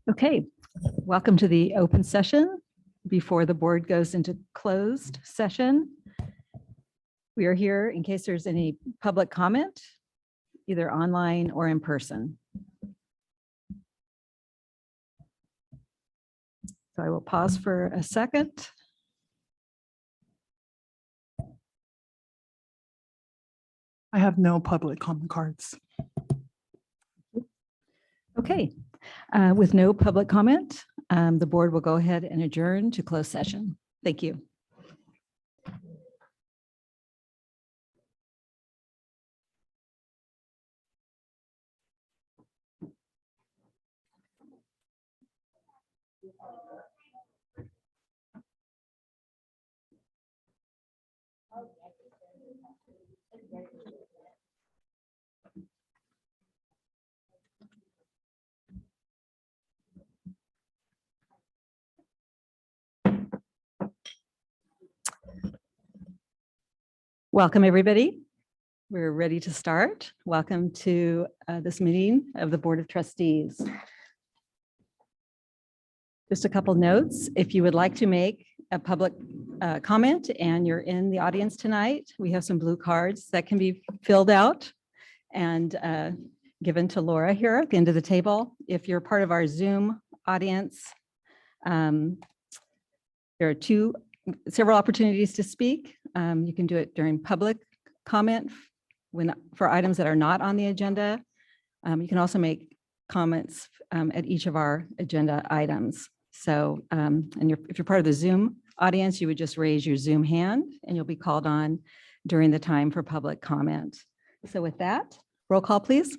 Okay, welcome to the open session before the board goes into closed session. We are here in case there's any public comment, either online or in person. So I will pause for a second. I have no public comment cards. Okay, with no public comment, the board will go ahead and adjourn to closed session. Thank you. Welcome, everybody. We're ready to start. Welcome to this meeting of the Board of Trustees. Just a couple notes. If you would like to make a public comment and you're in the audience tonight, we have some blue cards that can be filled out and given to Laura here at the end of the table. If you're part of our Zoom audience, there are several opportunities to speak. You can do it during public comment for items that are not on the agenda. You can also make comments at each of our agenda items. So, if you're part of the Zoom audience, you would just raise your Zoom hand and you'll be called on during the time for public comment. So with that, roll call, please.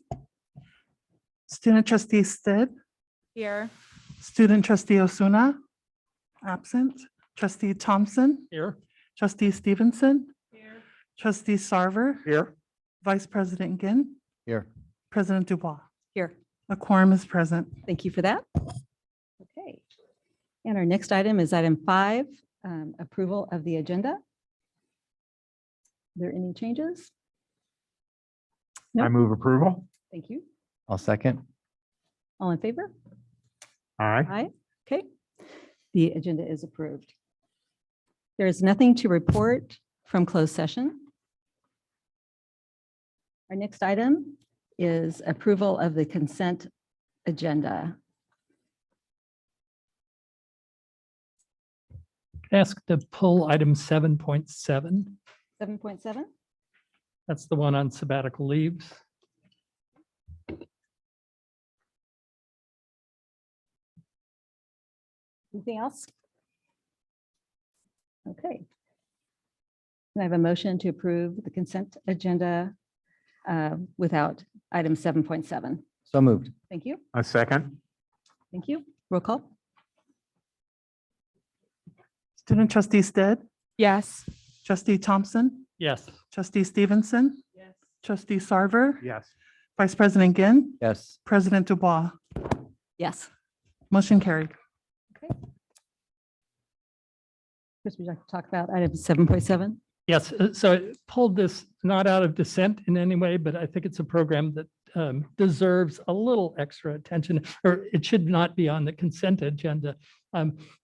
Student trustee Stead. Here. Student trustee Osuna. Absent. Trustee Thompson. Here. Trustee Stevenson. Here. Trustee Sarver. Here. Vice President Ginn. Here. President Dubois. Here. A quorum is present. Thank you for that. Okay. And our next item is item 5, approval of the agenda. Are there any changes? I Nope. move approval. Thank you. I'll second. All in favor? Aye. Aye. Okay. The agenda is approved. There is nothing to report from closed session. Our next item is approval of the consent agenda. Ask to pull item 7.7. 7.7. That's the one on sabbatical leaves. Anything else? Okay. Can I have a motion to approve the consent agenda without item 7.7? So moved. Thank you. A second. Thank you. Roll call. Student trustee Stead. Yes. Trustee Thompson. Yes. Trustee Stevenson. Yes. Trustee Sarver. Yes. Vice President Ginn. Yes. President Dubois. Yes. Motion carried. Okay. Chris, would you like to talk about item 7.7? Yes. So I pulled this not out of dissent in any way, but I think it's a program that deserves a little extra attention, or it should not be on the consent agenda.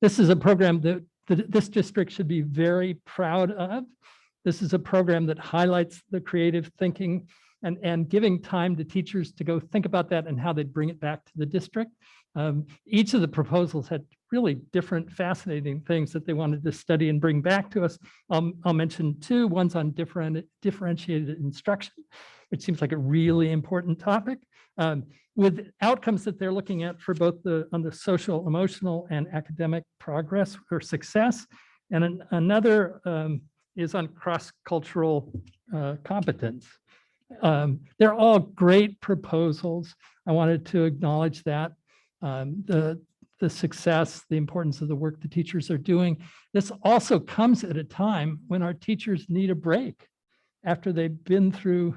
This is a program that this district should be very proud of. This is a program that highlights the creative thinking and giving time to teachers to go think about that and how they'd bring it back to the district. Each of the proposals had really different fascinating things that they wanted to study and bring back to us. I'll mention 2. One's on differentiated instruction, which seems like a really important topic, with outcomes that they're looking at for both on the social, emotional, and academic progress or success. And another is on cross-cultural competence. They're all great proposals. I wanted to acknowledge that. The success, the importance of the work the teachers are doing. This also comes at a time when our teachers need a break after they've been through,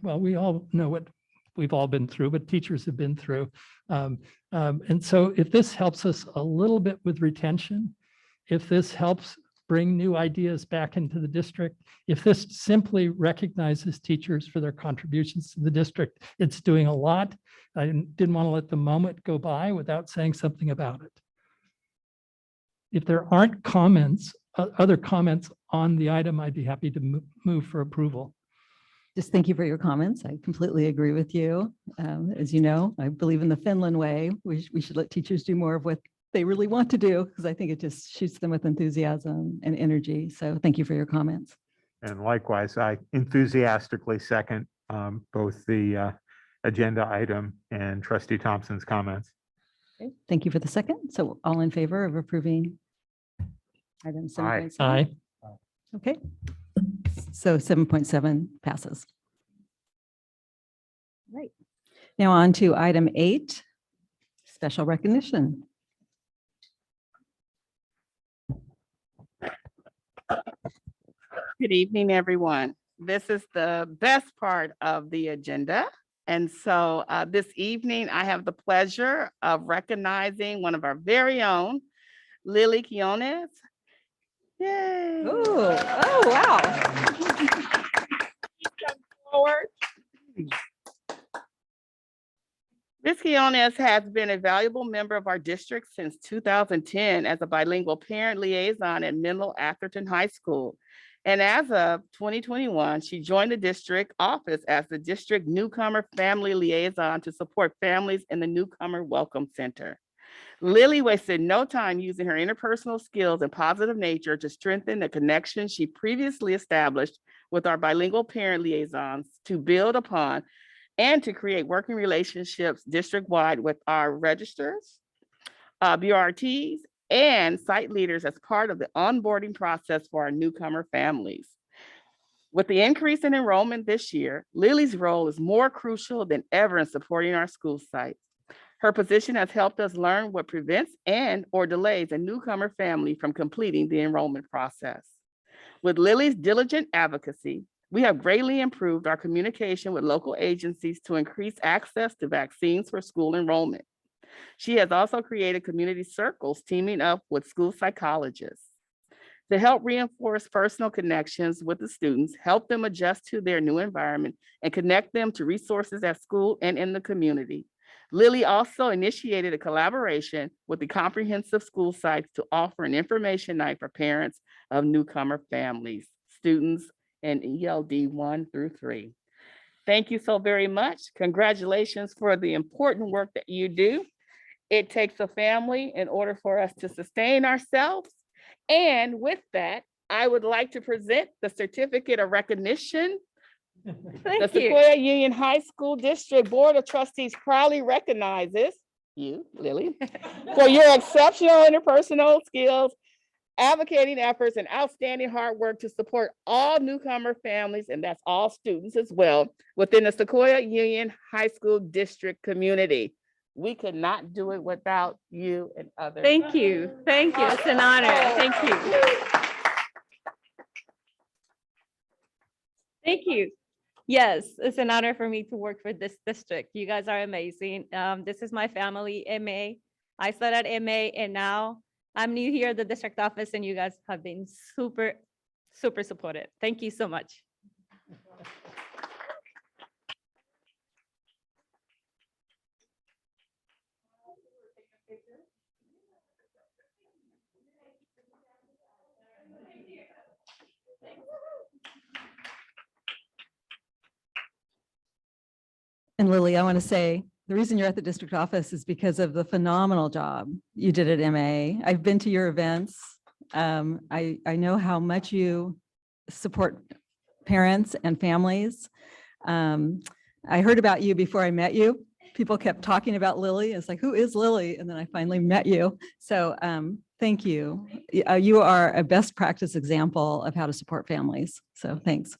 well, we all know what we've all been through, but teachers have been through. And so if this helps us a little bit with retention, if this helps bring new ideas back into the district. If this simply recognizes teachers for their contributions to the district, it's doing a lot. I didn't want to let the moment go by without saying something about it. If there aren't comments, other comments on the item, I'd be happy to move for approval. Just thank you for your comments. I completely agree with you. As you know, I believe in the Finland way. We should let teachers do more of what they really want to do, because I think it just shoots them with enthusiasm and energy. So thank you for your comments. And likewise, I enthusiastically second both the agenda item and Trustee Thompson's comments. Okay, thank you for the second. So all in favor of approving item 7.7? Aye. Okay. So 7.7 passes. Right. Now on to item 8, special recognition. Good evening, everyone. This is the best part of the agenda. And so this evening, I have the pleasure of recognizing one of our very own, Lily Quiones. Yay. Oh, wow. Come forward. Ms. Quiones has been a valuable member of our district since 2010 as a bilingual parent liaison at Menlo Atherton High School. And as of 2021, she joined the district office as the district newcomer family liaison to support families in the Newcomer Welcome Center. Lily wasted no time using her interpersonal skills and positive nature to strengthen the connection she previously established with our bilingual parent liaisons to build upon and to create working relationships district-wide with our registers, BRTs, and site leaders as part of the onboarding process for our newcomer families. With the increase in enrollment this year, Lily's role is more crucial than ever in supporting our school sites. Her position has helped us learn what prevents and/or delays a newcomer family from completing the enrollment process. With Lily's diligent advocacy, we have greatly improved our communication with local agencies to increase access to vaccines for school enrollment. She has also created community circles teaming up with school psychologists to help reinforce personal connections with the students, help them adjust to their new environment, and connect them to resources at school and in the community. Lily also initiated a collaboration with the comprehensive school sites to offer an information night for parents of newcomer families, students, and ELD 1 through 3. Thank you so very much. Congratulations for the important work that you do. It takes a family in order for us to sustain ourselves. And with that, I would like to present the certificate of recognition. The Sequoia Union High School District Board of Trustees proudly recognizes you, Lily, for your exceptional interpersonal skills, advocating efforts, and outstanding hard work to support all newcomer families, and that's all students as well, within the Sequoia Union High School District community. We could not do it without you and others. Thank you. Thank you. It's an honor. Thank you. Thank you. Yes, it's an honor for me to work for this district. You guys are amazing. This is my family, MA. I started MA and now I'm new here at the district office and you guys have been super, super supportive. Thank you so much. And Lily, I want to say, the reason you're at the district office is because of the phenomenal job you did at MA. I've been to your events. I know how much you support parents and families. I heard about you before I met you. People kept talking about Lily. It's like, who is Lily? And then I finally met you. So thank you. You are a best practice example of how to support families. So thanks.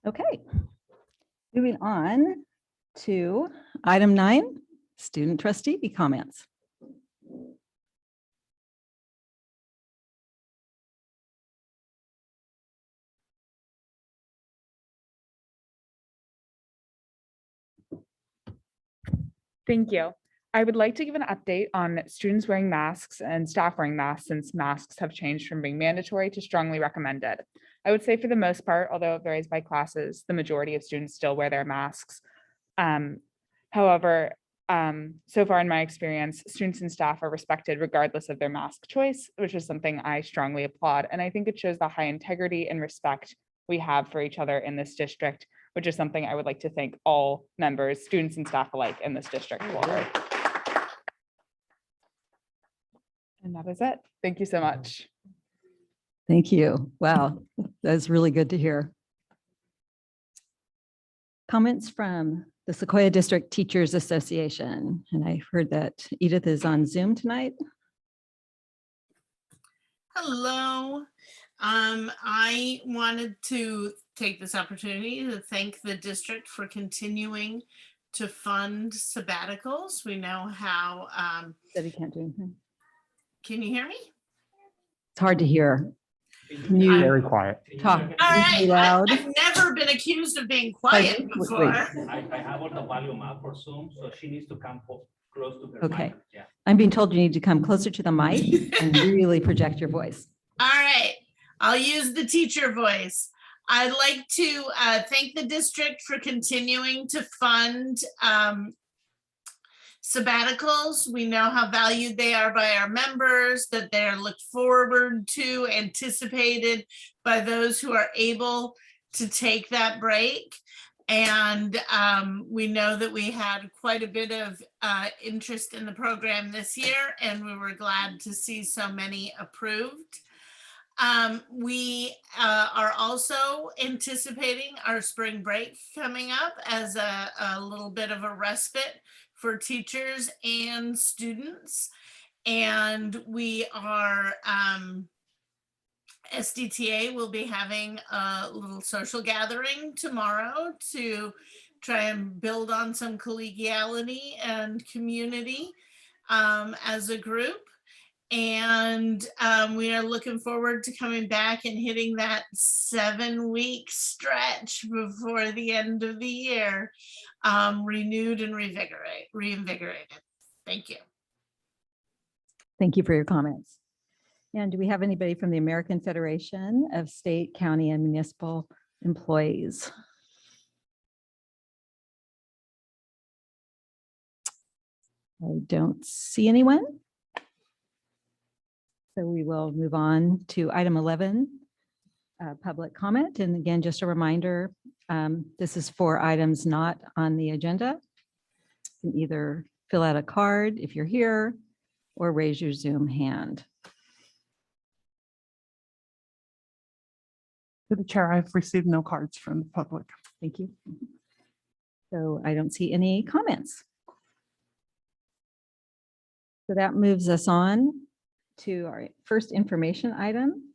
Okay, moving on to item 9, student trustee comments. Thank you. I would like to give an update on students wearing masks and staff wearing masks since masks have changed from being mandatory to strongly recommended. I would say for the most part, although it varies by classes, the majority of students still wear their masks. However, so far in my experience, students and staff are respected regardless of their mask choice, which is something I strongly applaud. And I think it shows the high integrity and respect we have for each other in this district, which is something I would like to thank all members, students and staff alike in this district for. And that is it. Thank you so much. Thank you. Wow, that's really good to hear. Comments from the Sequoia District Teachers Association. And I heard that Edith is on Zoom tonight. Hello. I wanted to take this opportunity to thank the district for continuing to fund sabbaticals. We know how, Said he can't do anything. can you hear me? It's hard to hear. Can you Very quiet. talk All right. really loud? I've never been accused of being quiet Wait, before. wait. I have all the volume up for Zoom, so she needs to come close to her Okay. mic. Yeah. I'm being told you need to come closer to the mic and really project your voice. All right, I'll use the teacher voice. I'd like to thank the district for continuing to fund sabbaticals. We know how valued they are by our members, that they're looked forward to, anticipated by those who are able to take that break. And we know that we had quite a bit of interest in the program this year, and we were glad to see so many approved. We are also anticipating our spring break coming up as a little bit of a respite for teachers and students. And we are, SDTA will be having a little social gathering tomorrow to try and build on some collegiality and community as a group. And we are looking forward to coming back and hitting that 7-week stretch before the end of the year, renewed and reinvigorated. Thank you. Thank you for your comments. And do we have anybody from the American Federation of State, County, and Municipal Employees? I don't see anyone. So we will move on to item 11, public comment. And again, just a reminder, this is for items not on the agenda. You can either fill out a card if you're here or raise your Zoom hand. To the chair, I've received no cards from the public. Thank you. So I don't see any comments. So that moves us on to our first information item,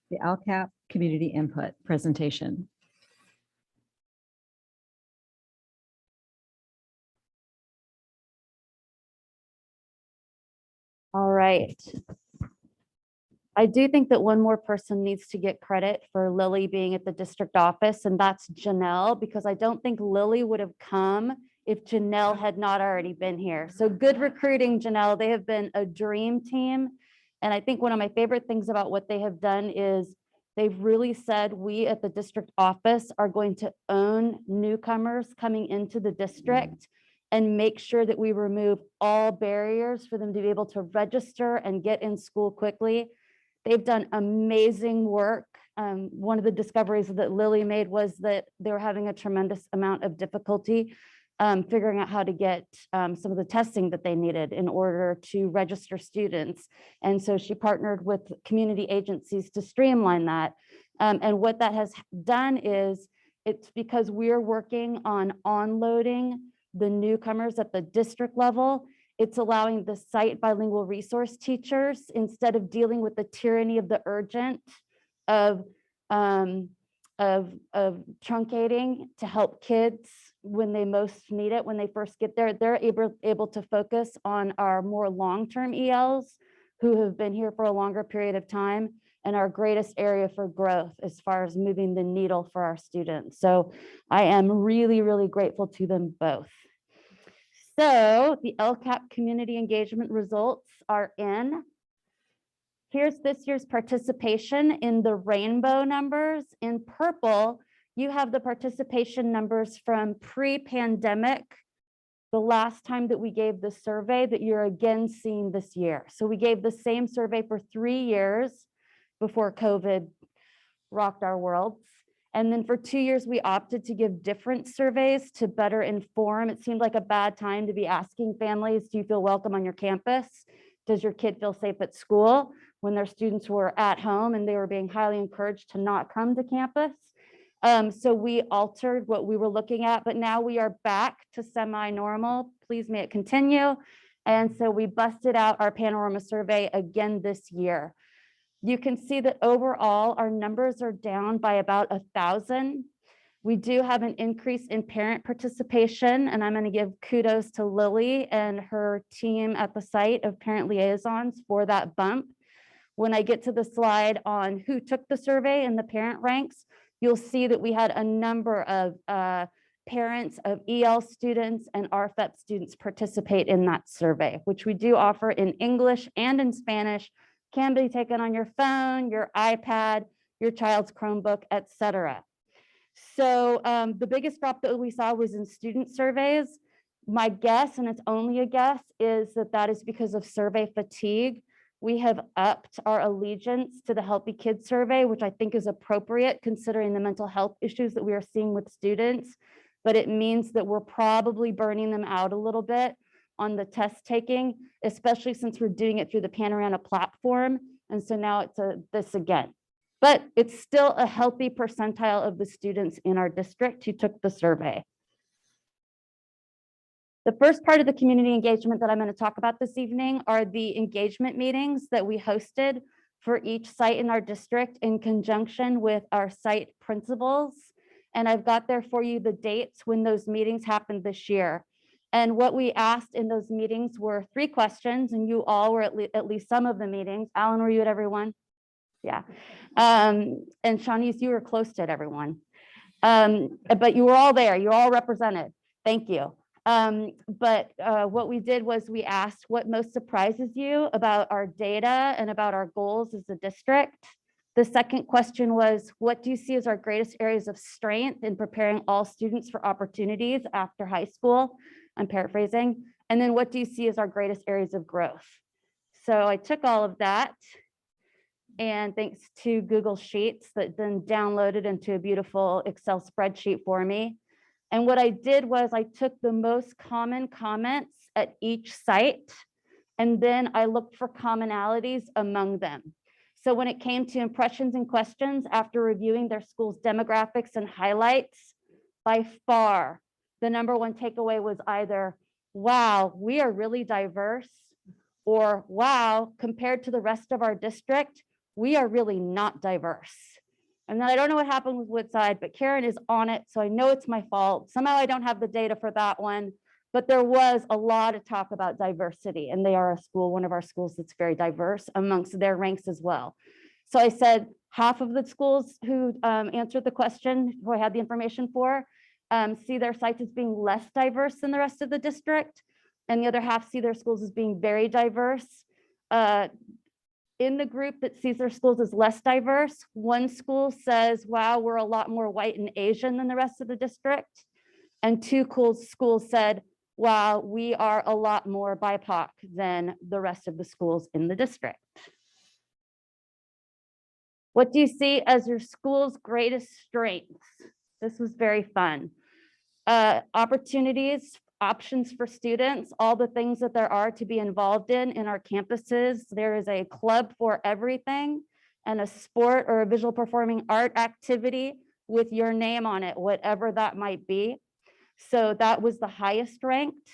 the ALCAP community input presentation. All right. I do think that one more person needs to get credit for Lily being at the district office, and that's Janelle, because I don't think Lily would have come if Janelle had not already been here. So good recruiting, Janelle. They have been a dream team. And I think one of my favorite things about what they have done is they've really said we at the district office are going to own newcomers coming into the district and make sure that we remove all barriers for them to be able to register and get in school quickly. They've done amazing work. One of the discoveries that Lily made was that they were having a tremendous amount of difficulty figuring out how to get some of the testing that they needed in order to register students. And so she partnered with community agencies to streamline that. And what that has done is it's because we're working on onloading the newcomers at the district level. It's allowing the site bilingual resource teachers, instead of dealing with the tyranny of the urgent of truncating to help kids when they most need it, when they first get there, they're able to focus on our more long-term ELs who have been here for a longer period of time and our greatest area for growth as far as moving the needle for our students. So I am really, really grateful to them both. So the LCAP community engagement results are in. Here's this year's participation in the rainbow numbers. In purple, you have the participation numbers from pre-pandemic, the last time that we gave the survey that you're again seeing this year. So we gave the same survey for 3 years before COVID rocked our worlds. And then for 2 years, we opted to give different surveys to better inform. It seemed like a bad time to be asking families, do you feel welcome on your campus? Does your kid feel safe at school? When their students were at home and they were being highly encouraged to not come to campus. So we altered what we were looking at, but now we are back to semi-normal. Please may it continue. And so we busted out our panorama survey again this year. You can see that overall our numbers are down by about 1,000. We do have an increase in parent participation, and I'm going to give kudos to Lily and her team at the site of parent liaisons for that bump. When I get to the slide on who took the survey and the parent ranks, you'll see that we had a number of parents of EL students and RFEP students participate in that survey, which we do offer in English and in Spanish, can be taken on your phone, your iPad, your child's Chromebook, etc. So the biggest drop that we saw was in student surveys. My guess, and it's only a guess, is that that is because of survey fatigue. We have upped our allegiance to the Healthy Kids survey, which I think is appropriate considering the mental health issues that we are seeing with students. But it means that we're probably burning them out a little bit on the test taking, especially since we're doing it through the Panorama platform. And so now it's this again. But it's still a healthy percentile of the students in our district who took the survey. The first part of the community engagement that I'm going to talk about this evening are the engagement meetings that we hosted for each site in our district in conjunction with our site principals. And I've got there for you the dates when those meetings happened this year. And what we asked in those meetings were 3 questions, and you all were at least some of the meetings. Alan, were you at everyone? Yeah. And Shawnees, you were close to it, everyone. But you were all there. You're all represented. Thank you. But what we did was we asked what most surprises you about our data and about our goals as a district. The second question was, what do you see as our greatest areas of strength in preparing all students for opportunities after high school? I'm paraphrasing. And then what do you see as our greatest areas of growth? So I took all of that, and thanks to Google Sheets that then downloaded into a beautiful Excel spreadsheet for me. And what I did was I took the most common comments at each site, and then I looked for commonalities among them. So when it came to impressions and questions after reviewing their school's demographics and highlights, by far, the #1 takeaway was either, wow, we are really diverse, or wow, compared to the rest of our district, we are really not diverse. And then I don't know what happened with Woodside, but Karen is on it, so I know it's my fault. Somehow I don't have the data for that one, but there was a lot of talk about diversity, and they are a school, one of our schools that's very diverse amongst their ranks as well. So I said half of the schools who answered the question, who I had the information for, see their sites as being less diverse than the rest of the district, and the other half see their schools as being very diverse. In the group that sees their schools as less diverse, one school says, wow, we're a lot more white and Asian than the rest of the district. And 2 schools said, wow, we are a lot more BIPOC than the rest of the schools in the district. What do you see as your school's greatest strengths? This was very fun. Opportunities, options for students, all the things that there are to be involved in our campuses. There is a club for everything, and a sport or a visual performing art activity with your name on it, whatever that might be. So that was the highest ranked.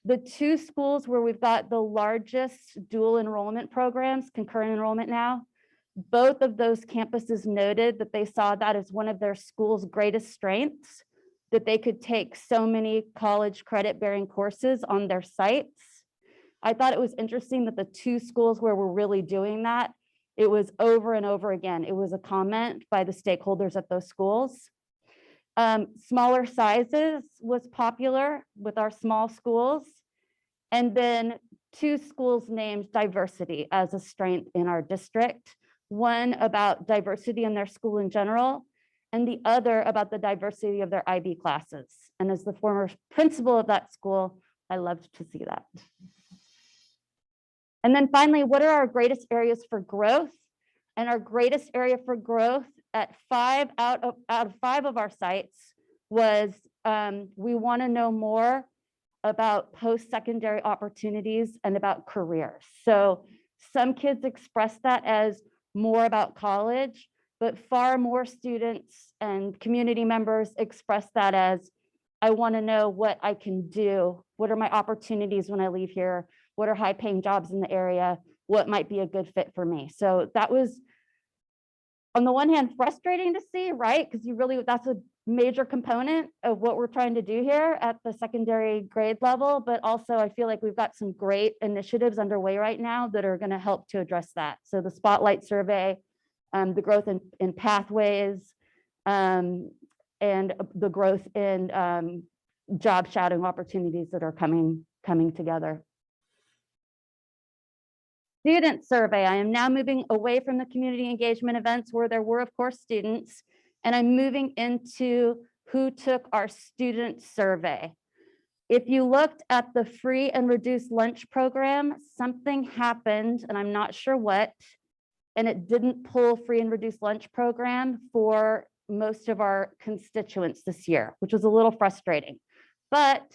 The 2 schools where we've got the largest dual enrollment programs, concurrent enrollment now, both of those campuses noted that they saw that as one of their school's greatest strengths, that they could take so many college credit bearing courses on their sites. I thought it was interesting that the 2 schools where we're really doing that, it was over and over again. It was a comment by the stakeholders at those schools. Smaller sizes was popular with our small schools. And then 2 schools named diversity as a strength in our district. One about diversity in their school in general, and the other about the diversity of their IB classes. And as the former principal of that school, I loved to see that. And then finally, what are our greatest areas for growth? And our greatest area for growth at 5 out of 5 of our sites was we want to know more about post-secondary opportunities and about careers. So some kids express that as more about college, but far more students and community members express that as, I want to know what I can do. What are my opportunities when I leave here? What are high-paying jobs in the area? What might be a good fit for me? So that was, on the one hand, frustrating to see, right? Because that's a major component of what we're trying to do here at the secondary grade level. But also, I feel like we've got some great initiatives underway right now that are going to help to address that. So the Spotlight Survey, the growth in pathways, and the growth in job shadowing opportunities that are coming together. Student survey. I am now moving away from the community engagement events where there were, of course, students, and I'm moving into who took our student survey. If you looked at the free and reduced lunch program, something happened, and I'm not sure what, and it didn't pull free and reduced lunch program for most of our constituents this year, which was a little frustrating. But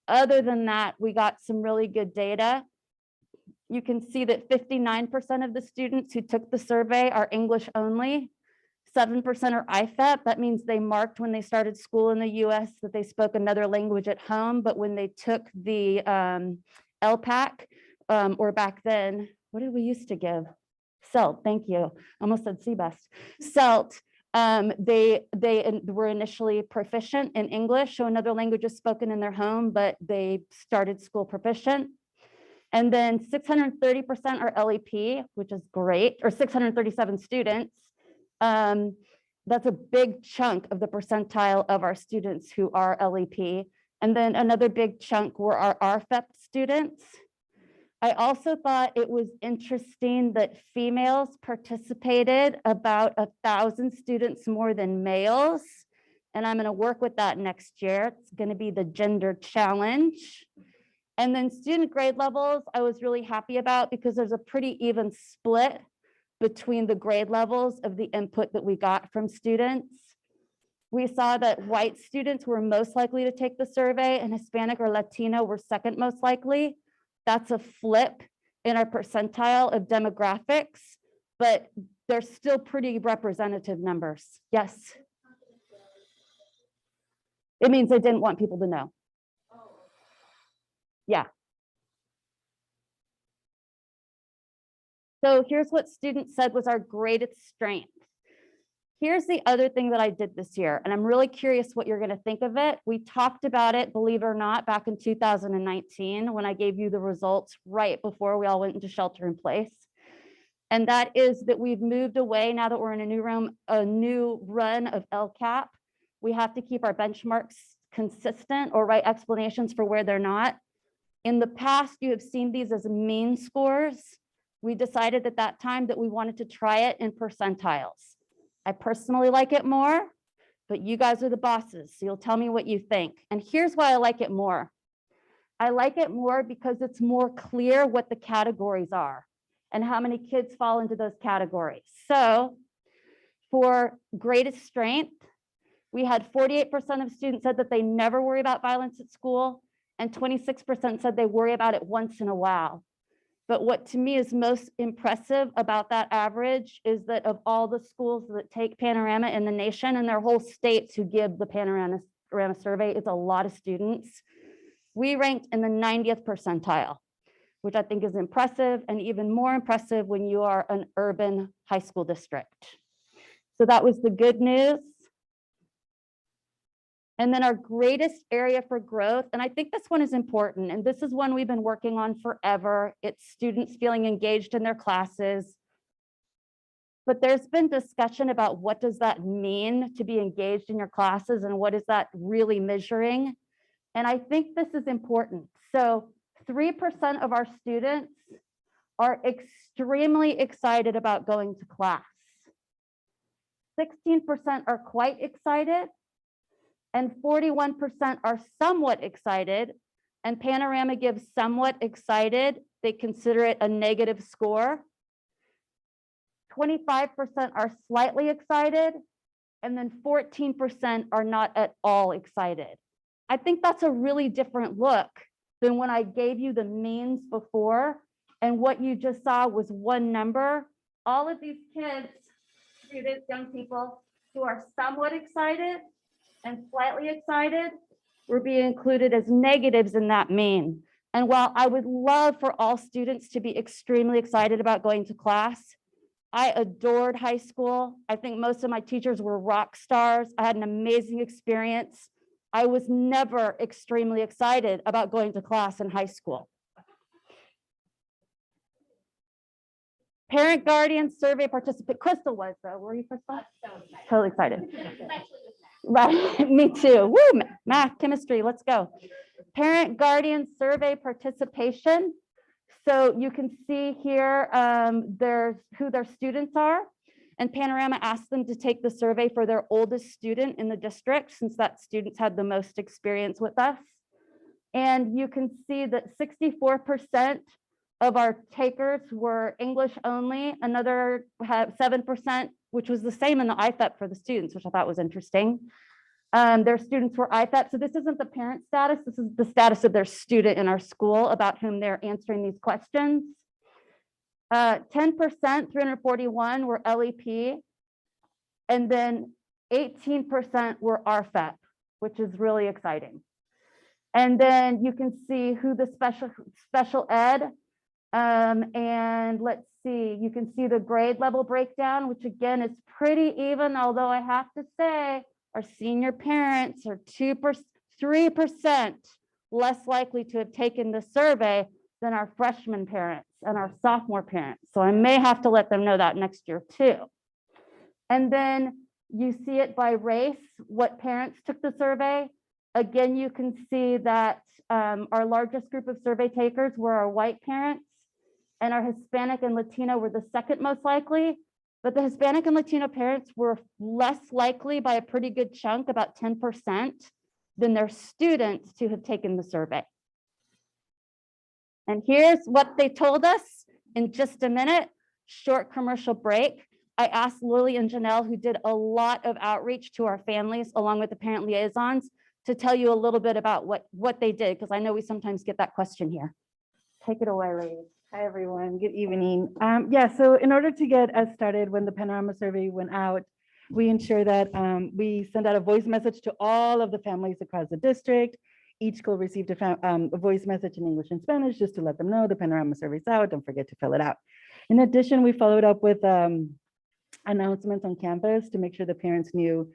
other than that, we got some really good data. You can see that 59% of the students who took the survey are English only, 7% are IFEP. That means they marked when they started school in the US that they spoke another language at home, but when they took the LPAC, or back then, what did we used to give? CELT, thank you. Almost said CBEST. CELT, they were initially proficient in English, so another language is spoken in their home, but they started school proficient. And then 630% are LEP, which is great, or 637 students. That's a big chunk of the percentile of our students who are LEP. And then another big chunk were our RFEP students. I also thought it was interesting that females participated about 1,000 students more than males. And I'm going to work with that next year. It's going to be the gender challenge. And then student grade levels, I was really happy about because there's a pretty even split between the grade levels of the input that we got from students. We saw that white students were most likely to take the survey and Hispanic or Latino were second most likely. That's a flip in our percentile of demographics, but they're still pretty representative numbers. Yes. It means they didn't want people to know. Yeah. So here's what students said was our greatest strength. Here's the other thing that I did this year, and I'm really curious what you're going to think of it. We talked about it, believe it or not, back in 2019 when I gave you the results right before we all went into shelter in place. And that is that we've moved away now that we're in a new run of LCAP. We have to keep our benchmarks consistent or write explanations for where they're not. In the past, you have seen these as mean scores. We decided at that time that we wanted to try it in percentiles. I personally like it more, but you guys are the bosses, so you'll tell me what you think. And here's why I like it more. I like it more because it's more clear what the categories are and how many kids fall into those categories. So for greatest strength, we had 48% of students said that they never worry about violence at school, and 26% said they worry about it once in a while. But what to me is most impressive about that average is that of all the schools that take Panorama in the nation, and their whole states who give the Panorama survey, it's a lot of students, we ranked in the 90th percentile, which I think is impressive, and even more impressive when you are an urban high school district. So that was the good news. And then our greatest area for growth, and I think this one is important, and this is one we've been working on forever. It's students feeling engaged in their classes. but there's been discussion about what does that mean to be engaged in your classes and what is that really measuring? And I think this is important. So 3% of our students are extremely excited about going to class. 16% are quite excited, and 41% are somewhat excited. And Panorama gives somewhat excited. They consider it a negative score. 25% are slightly excited, and then 14% are not at all excited. I think that's a really different look than when I gave you the means before, and what you just saw was one number. All of these kids, students, young people who are somewhat excited and slightly excited were being included as negatives in that mean. And while I would love for all students to be extremely excited about going to class, I adored high school. I think most of my teachers were rock stars. I had an amazing experience. I was never extremely excited about going to class in high school. Parent Guardian Survey participant, Crystal was though, were you Crystal? Totally excited. Right, me too. Woo, math, chemistry, let's go. Parent Guardian Survey participation. So you can see here who their students are, and Panorama asked them to take the survey for their oldest student in the district, since that student's had the most experience with us. And you can see that 64% of our takers were English only, another 7%, which was the same in the IFEP for the students, which I thought was interesting. Their students were IFEP. So this isn't the parent status. This is the status of their student in our school about whom they're answering these questions. 10%, 341 were LEP. And then 18% were RFEP, which is really exciting. And then you can see who the special ed. And let's see, you can see the grade level breakdown, which again is pretty even, although I have to say, our senior parents are 3% less likely to have taken the survey than our freshman parents and our sophomore parents. So I may have to let them know that next year too. And then you see it by race, what parents took the survey. Again, you can see that our largest group of survey takers were our white parents, and our Hispanic and Latino were the second most likely. But the Hispanic and Latino parents were less likely by a pretty good chunk, about 10%, than their students to have taken the survey. And here's what they told us in just a minute. Short commercial break. I asked Lily and Janelle, who did a lot of outreach to our families along with the parent liaisons, to tell you a little bit about what they did, because I know we sometimes get that question here. Take it away, ladies. Hi, everyone. Good evening. So in order to get us started, when the Panorama survey went out, we ensure that we send out a voice message to all of the families across the district. Each school received a voice message in English and Spanish just to let them know the Panorama survey's out. Don't forget to fill it out. In addition, we followed up with announcements on campus to make sure the parents knew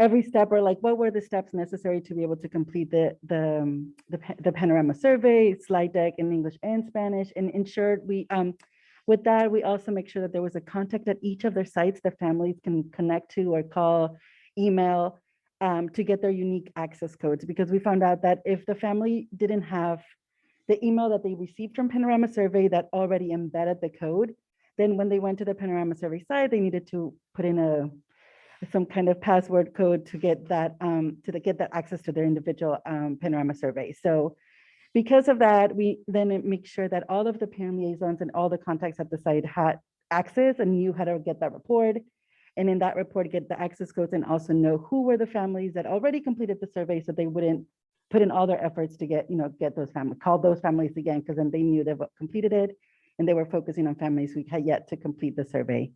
every step, or like what were the steps necessary to be able to complete the Panorama survey, slide deck in English and Spanish, and ensured we with that, we also make sure that there was a contact at each of their sites that families can connect to or call, email, to get their unique access codes, because we found out that if the family didn't have the email that they received from Panorama survey that already embedded the code, then when they went to the Panorama survey site, they needed to put in some kind of password code to get that get that access to their individual Panorama survey. So because of that, we then make sure that all of the parent liaisons and all the contacts at the site had access and knew how to get that report. And in that report, get the access codes and also know who were the families that already completed the survey, so they wouldn't put in all their efforts to get those families, call those families again, because then they knew they've completed it and they were focusing on families who had yet to complete the survey.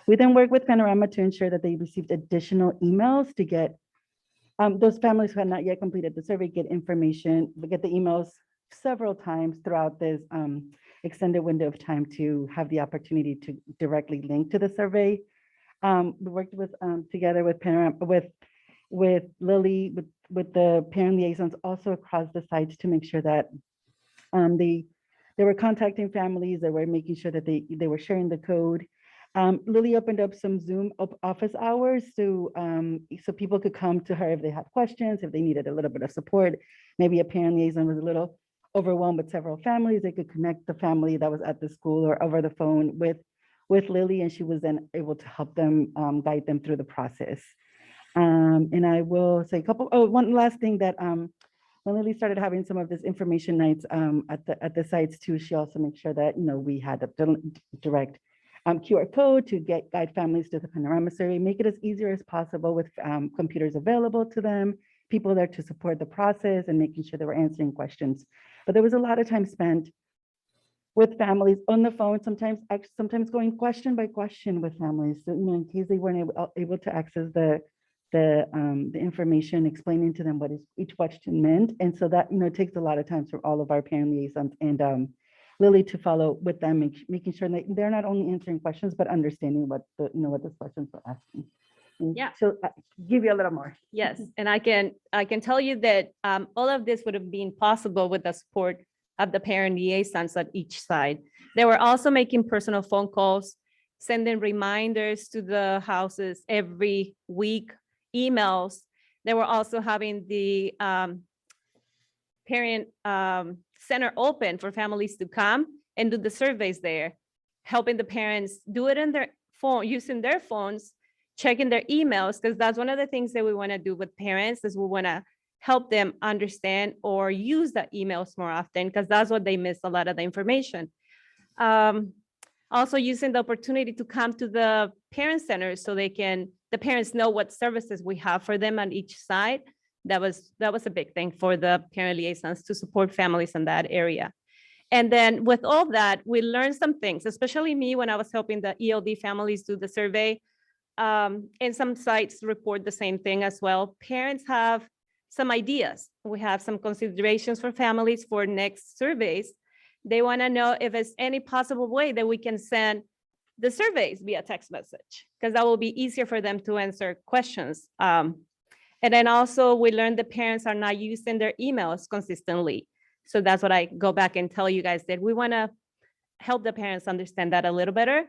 We then work with Panorama to ensure that they received additional emails to get those families who had not yet completed the survey, get information, get the emails several times throughout this extended window of time to have the opportunity to directly link to the survey. We worked with together with Panorama, with Lily, with the parent liaisons also across the sites to make sure that they were contacting families, they were making sure that they were sharing the code. Lily opened up some Zoom office hours so people could come to her if they had questions, if they needed a little bit of support. Maybe a parent liaison was a little overwhelmed with several families. They could connect the family that was at the school or over the phone with Lily, and she was then able to help them, guide them through the process. And I will say one last thing that when Lily started having some of this information nights at the sites too, she also made sure that, we had a direct QR code to guide families to the Panorama Survey, make it as easier as possible with computers available to them, people there to support the process and making sure they were answering questions. But there was a lot of time spent with families on the phone, sometimes going question by question with families, so, in case they weren't able to access the information, explaining to them what each question meant. And so that, takes a lot of time for all of our parent liaisons and Lily to follow with them, making sure that they're not only answering questions, but understanding what the questions were asking. And Yeah. So give you a little more. Yes, and I can tell you that all of this would have been possible with the support of the parent liaisons at each side. They were also making personal phone calls, sending reminders to the houses every week, emails. They were also having the parent center open for families to come and do the surveys there, helping the parents do it in their phone, using their phones, checking their emails, because that's one of the things that we want to do with parents is we want to help them understand or use the emails more often, because that's what they miss a lot of the information. Also using the opportunity to come to the parent centers so the parents know what services we have for them on each side. That was a big thing for the parent liaisons to support families in that area. And then with all that, we learned some things, especially me when I was helping the ELD families do the survey. And some sites report the same thing as well. Parents have some ideas. We have some considerations for families for next surveys. They want to know if there's any possible way that we can send the surveys via text message, because that will be easier for them to answer questions. And then also we learned the parents are not using their emails consistently. So that's what I go back and tell you guys, that we want to help the parents understand that a little better.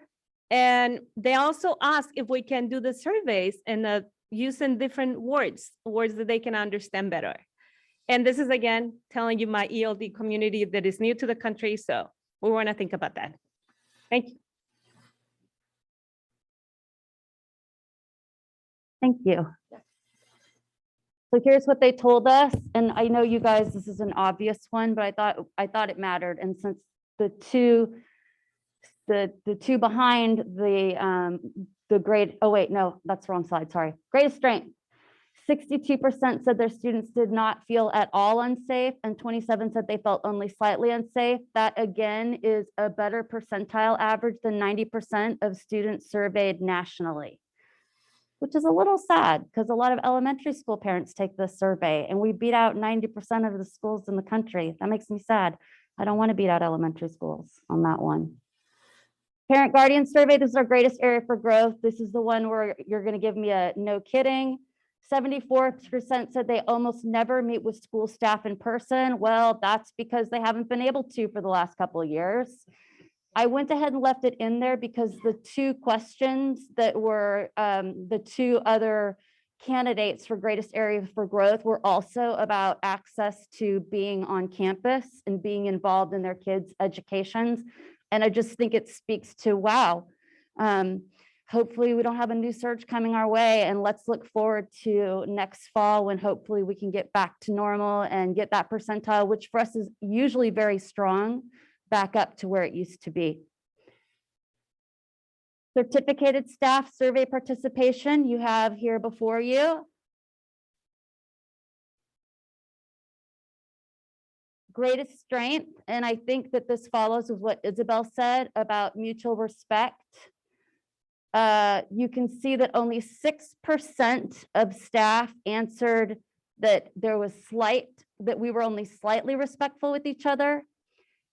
And they also ask if we can do the surveys and using different words that they can understand better. And this is, again, telling you my ELD community that is new to the country. So we want to think about that. Thank you. Thank you. So here's what they told us. And I know you guys, this is an obvious one, but I thought it mattered. And since the two behind the grade, oh wait, no, that's the wrong slide, sorry. Greatest strength. 62% said their students did not feel at all unsafe, and 27% said they felt only slightly unsafe. That again is a better percentile average than 90% of students surveyed nationally, which is a little sad because a lot of elementary school parents take this survey and we beat out 90% of the schools in the country. That makes me sad. I don't want to beat out elementary schools on that one. ParentGuardian Survey, this is our greatest area for growth. This is the one where you're going to give me a no kidding. 74% said they almost never meet with school staff in person. Well, that's because they haven't been able to for the last couple of years. I went ahead and left it in there because the two questions that were the two other candidates for greatest area for growth were also about access to being on campus and being involved in their kids' educations. And I just think it speaks to, wow, hopefully we don't have a new surge coming our way, and let's look forward to next fall when hopefully we can get back to normal and get that percentile, which for us is usually very strong, back up to where it used to be. Certificated staff survey participation you have here before you. Greatest strength, and I think that this follows with what Isabel said about mutual respect. You can see that only 6% of staff answered that there was that we were only slightly respectful with each other.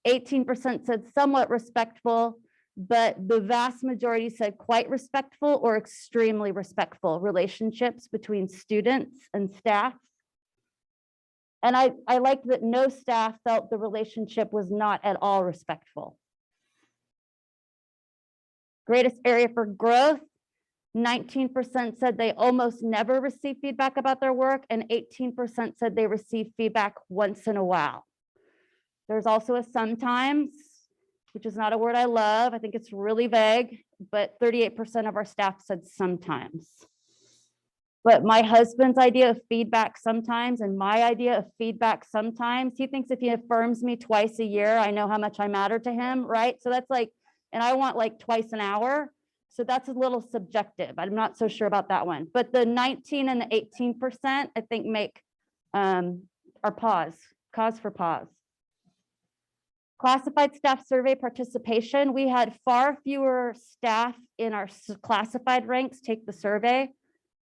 18% said somewhat respectful, but the vast majority said quite respectful or extremely respectful relationships between students and staff. And I liked that no staff felt the relationship was not at all respectful. Greatest area for growth, 19% said they almost never receive feedback about their work, and 18% said they receive feedback once in a while. There's also a sometimes, which is not a word I love. I think it's really vague, but 38% of our staff said sometimes. But my husband's idea of feedback sometimes and my idea of feedback sometimes, he thinks if he affirms me twice a year, I know how much I matter to him, right? So that's like, and I want like twice an hour. So that's a little subjective. I'm not so sure about that one. But the 19 and the 18%, I think make our cause for pause. Classified staff survey participation. We had far fewer staff in our classified ranks take the survey,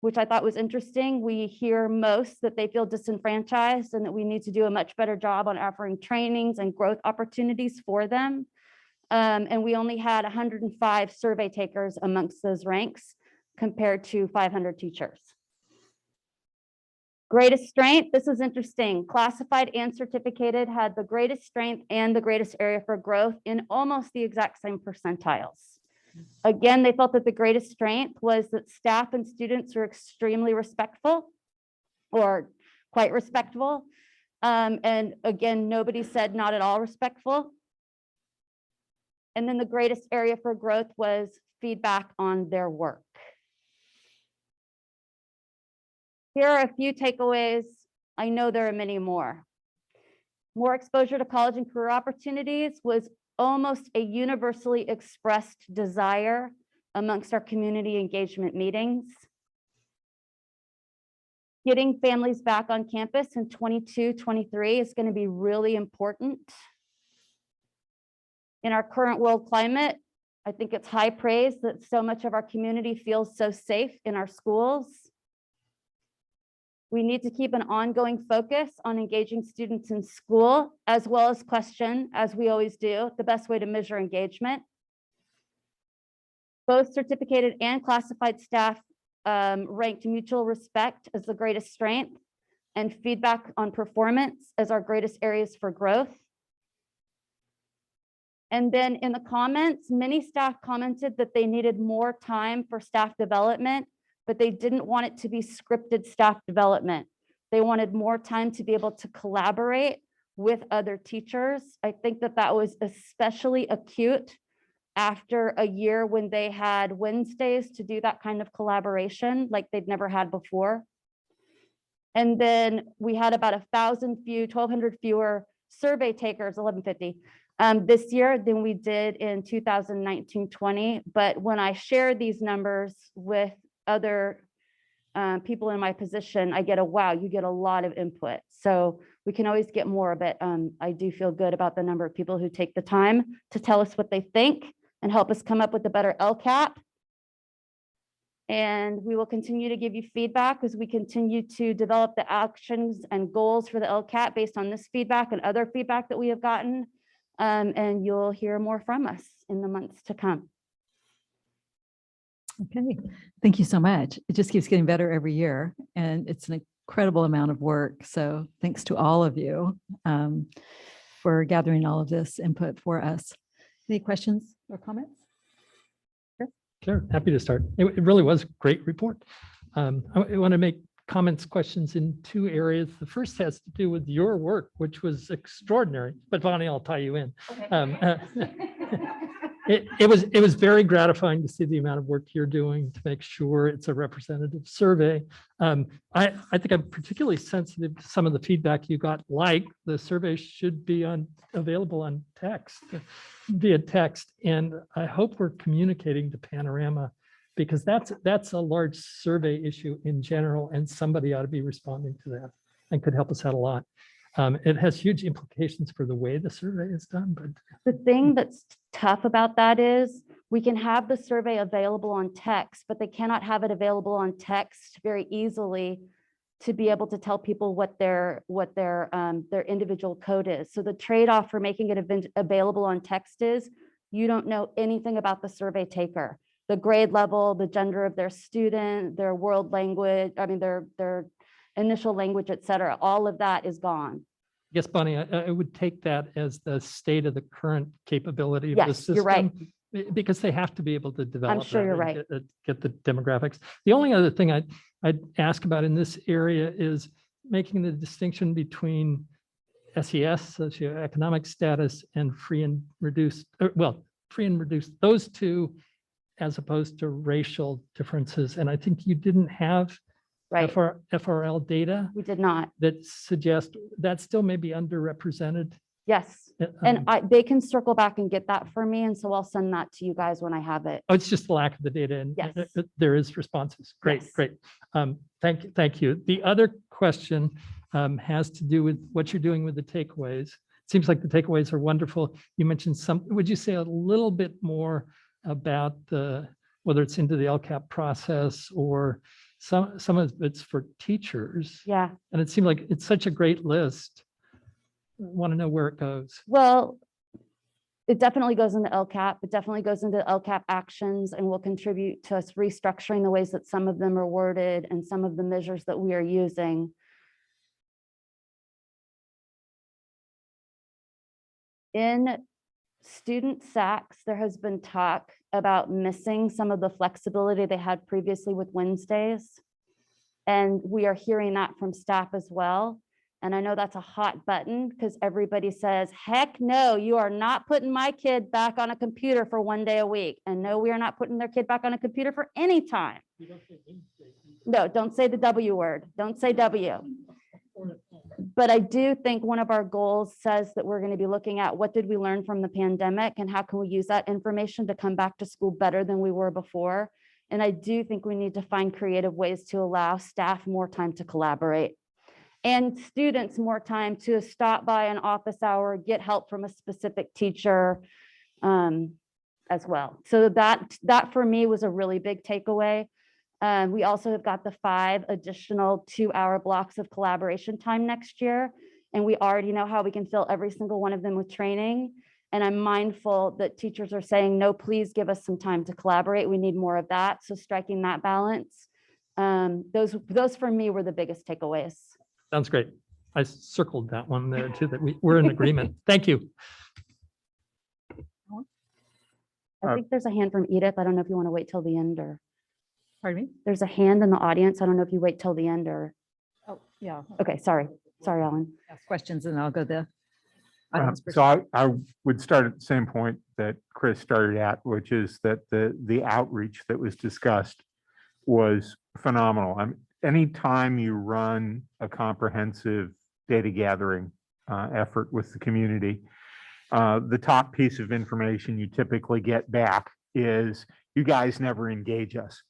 which I thought was interesting. We hear most that they feel disenfranchised and that we need to do a much better job on offering trainings and growth opportunities for them. And we only had 105 survey takers amongst those ranks compared to 500 teachers. Greatest strength, this is interesting. Classified and certificated had the greatest strength and the greatest area for growth in almost the exact same percentiles. Again, they felt that the greatest strength was that staff and students were extremely respectful or quite respectful. And again, nobody said not at all respectful. And then the greatest area for growth was feedback on their work. Here are a few takeaways. I know there are many more. More exposure to college and career opportunities was almost a universally expressed desire amongst our community engagement meetings. Getting families back on campus in 22-23 is going to be really important. In our current world climate, I think it's high praise that so much of our community feels so safe in our schools. We need to keep an ongoing focus on engaging students in school, as well as question, as we always do, the best way to measure engagement. Both certificated and classified staff ranked mutual respect as the greatest strength and feedback on performance as our greatest areas for growth. And then in the comments, many staff commented that they needed more time for staff development, but they didn't want it to be scripted staff development. They wanted more time to be able to collaborate with other teachers. I think that that was especially acute after a year when they had Wednesdays to do that kind of collaboration like they'd never had before. And then we had about 1,200 fewer survey takers, 1,150, this year than we did in 2019-20. But when I share these numbers with other people in my position, I get wow, you get a lot of input. So we can always get more, but I do feel good about the number of people who take the time to tell us what they think and help us come up with a better LCAP. And we will continue to give you feedback as we continue to develop the actions and goals for the LCAP based on this feedback and other feedback that we have gotten. And you'll hear more from us in the months to come. Okay, thank you so much. It just keeps getting better every year, and it's an incredible amount of work. So thanks to all of you for gathering all of this input for us. Any questions or comments? Sure, happy to start. It really was a great report. I want to make comments, questions in two areas. The first has to do with your work, which was extraordinary, but Bonnie, I'll tie you in. It was very gratifying to see the amount of work you're doing to make sure it's a representative survey. I think I'm particularly sensitive to some of the feedback you got, like the survey should be available on text, via text. And I hope we're communicating to Panorama, because that's a large survey issue in general, and somebody ought to be responding to that and could help us out a lot. It has huge implications for the way the survey is done, but the thing that's tough about that is we can have the survey available on text, but they cannot have it available on text very easily to be able to tell people what their individual code is. So the trade-off for making it available on text is you don't know anything about the survey taker, the grade level, the gender of their student, their world language, I mean, their initial language, et cetera. All of that is gone. yes, Bonnie, I would take that as the state of the current capability of the Yes, system. you're right. because they have to be able to develop. sure that you're and right. Get the demographics. The only other thing I'd ask about in this area is making the distinction between SES, socioeconomic status, and free and reduced, free and reduced, those two, as opposed to racial differences. And I think you didn't have Right, FRL data we did not. that suggest that still may be underrepresented. Yes, and they can circle back and get that for me, and so I'll send that to you guys when I have it. Oh, it's just the lack of the data, and Yes. there is responses. Great, Yes. great. Thank you. The other question has to do with what you're doing with the takeaways. Seems like the takeaways are wonderful. You mentioned some, would you say a little bit more about whether it's into the LCAP process or some of it's for teachers? Yeah, And it seemed like it's such a great list. Want to know where it goes. well, it definitely goes into LCAP. It definitely goes into LCAP actions and will contribute to us restructuring the ways that some of them are worded and some of the measures that we are using. In student SACs, there has been talk about missing some of the flexibility they had previously with Wednesdays. And we are hearing that from staff as well. And I know that's a hot button because everybody says, heck no, you are not putting my kid back on a computer for 1 day a week. And no, we are not putting their kid back on a computer for any time. No, don't say the W word. Don't say W. But I do think one of our goals says that we're going to be looking at what did we learn from the pandemic and how can we use that information to come back to school better than we were before. And I do think we need to find creative ways to allow staff more time to collaborate and students more time to stop by an office hour, get help from a specific teacher as well. So that for me was a really big takeaway. We also have got the 5 additional 2-hour blocks of collaboration time next year. And we already know how we can fill every single one of them with training. And I'm mindful that teachers are saying, no, please give us some time to collaborate. We need more of that. So striking that balance. Those for me were the biggest takeaways. Sounds great. I circled that one there too, that we're in agreement. Thank you. I think there's a hand from Edith. I don't know if you want to wait till the end or. Pardon me? There's a hand in the audience. I don't know if you wait till the end or. Oh, yeah. Okay, sorry, Alan. Ask questions and I'll go the. So I would start at the same point that Chris started at, which is that the outreach that was discussed was phenomenal. Anytime you run a comprehensive data gathering effort with the community, the top piece of information you typically get back is you guys never engage us.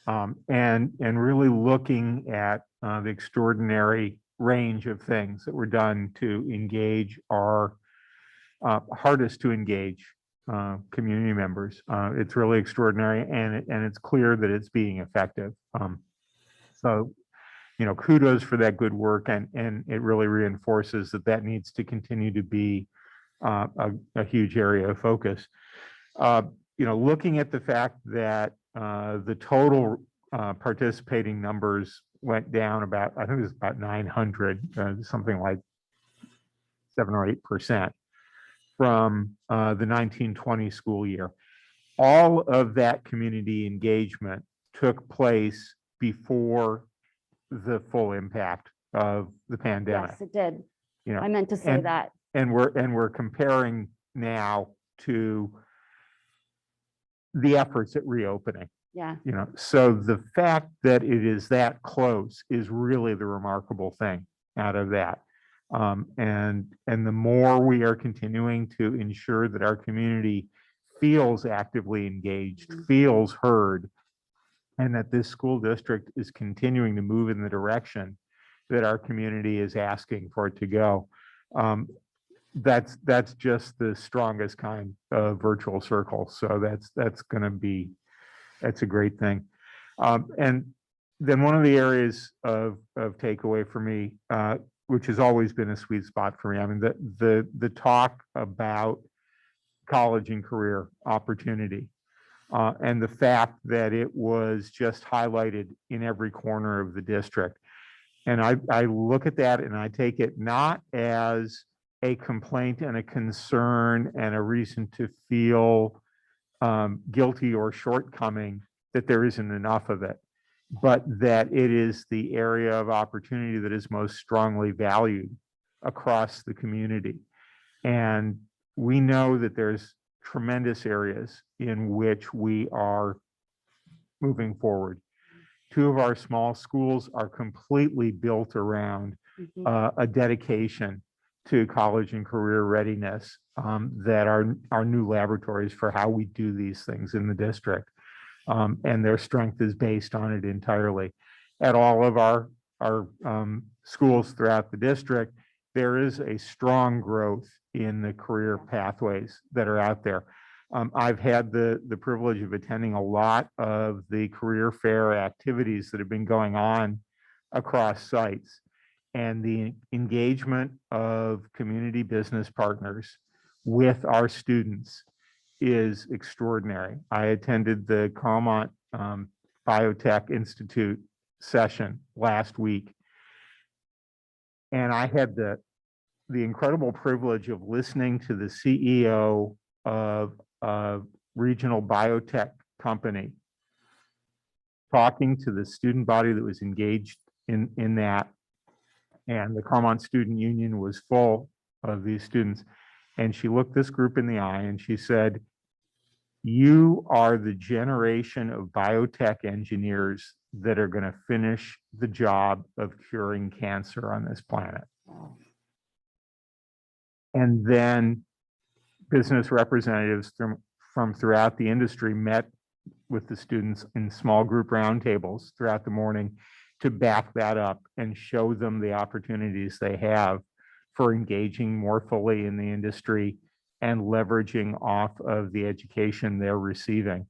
And really looking at the extraordinary range of things that were done to engage our hardest to engage community members. It's really extraordinary, and it's clear that it's being effective. So, kudos for that good work, and it really reinforces that needs to continue to be a huge area of focus. Looking at the fact that the total participating numbers went down about, I think it was about 900, something like 7 or 8% from the 1920 school year. All of that community engagement took place before the full impact of the pandemic. Yes, it did. You know, I meant to say that. And we're comparing now to the efforts at reopening. Yeah. So the fact that it is that close is really the remarkable thing out of that. And the more we are continuing to ensure that our community feels actively engaged, feels heard, and that this school district is continuing to move in the direction that our community is asking for it to go. That's just the strongest kind of virtual circle. So that's a great thing. And then one of the areas of takeaway for me, which has always been a sweet spot for me, I mean, the talk about college and career opportunity, and the fact that it was just highlighted in every corner of the district. And I look at that and I take it not as a complaint and a concern and a reason to feel guilty or shortcoming that there isn't enough of it, but that it is the area of opportunity that is most strongly valued across the community. And we know that there's tremendous areas in which we are moving forward. Two of our small schools are completely built around a dedication to college and career readiness that are new laboratories for how we do these things in the district. And their strength is based on it entirely. At all of our schools throughout the district, there is a strong growth in the career pathways that are out there. I've had the privilege of attending a lot of the career fair activities that have been going on across sites, and the engagement of community business partners with our students is extraordinary. I attended the Calmont Biotech Institute session last week, and I had the incredible privilege of listening to the CEO of a regional biotech company talking to the student body that was engaged in that. And the Calmont Student Union was full of these students. And she looked this group in the eye and she said, "You are the generation of biotech engineers that are going to finish the job of curing cancer on this planet." And then business representatives from throughout the industry met with the students in small group roundtables throughout the morning to back that up and show them the opportunities they have for engaging more fully in the industry and leveraging off of the education they're receiving.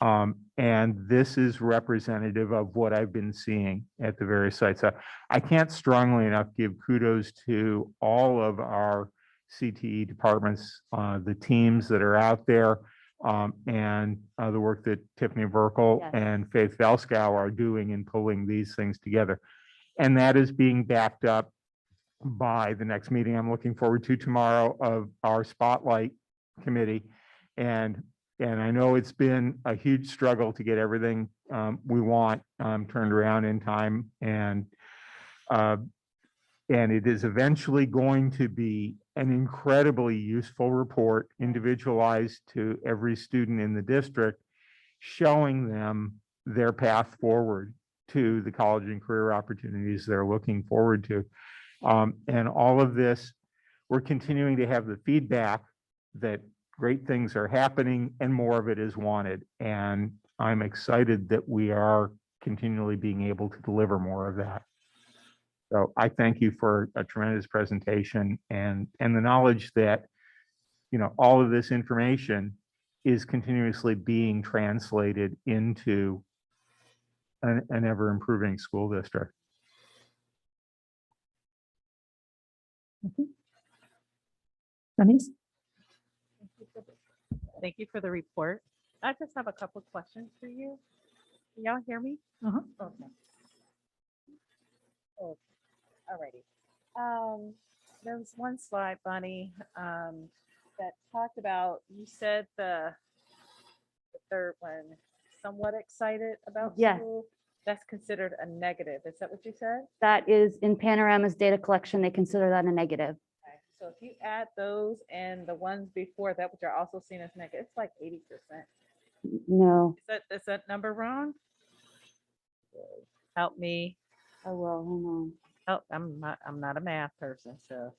And this is representative of what I've been seeing at the various sites. I can't strongly enough give kudos to all of our CTE departments, the teams that are out there, and the work that Tiffany Verkel Yes. and Faith Valskow are doing in pulling these things together. And that is being backed up by the next meeting I'm looking forward to tomorrow of our Spotlight Committee. And I know it's been a huge struggle to get everything we want turned around in time. And it is eventually going to be an incredibly useful report, individualized to every student in the district, showing them their path forward to the college and career opportunities they're looking forward to. And all of this, we're continuing to have the feedback that great things are happening and more of it is wanted. And I'm excited that we are continually being able to deliver more of that. So I thank you for a tremendous presentation and the knowledge that, you know, all of this information is continuously being translated into an ever improving school district. Denise? Thank you for the report. I just have a couple of questions for you. Can y'all hear me? Uh-huh. Okay. Oh, alrighty. There was one slide, Bonnie, that talked about, you said the third one, somewhat excited about Yes. school. That's considered a negative. Is that what you said? That is in Panorama's data collection, they consider that a negative. Okay. So if you add those and the ones before that, which are also seen as negative, it's like 80%. No, Is that number wrong? Help me. I will, hang on. Oh, I'm not a math person, so.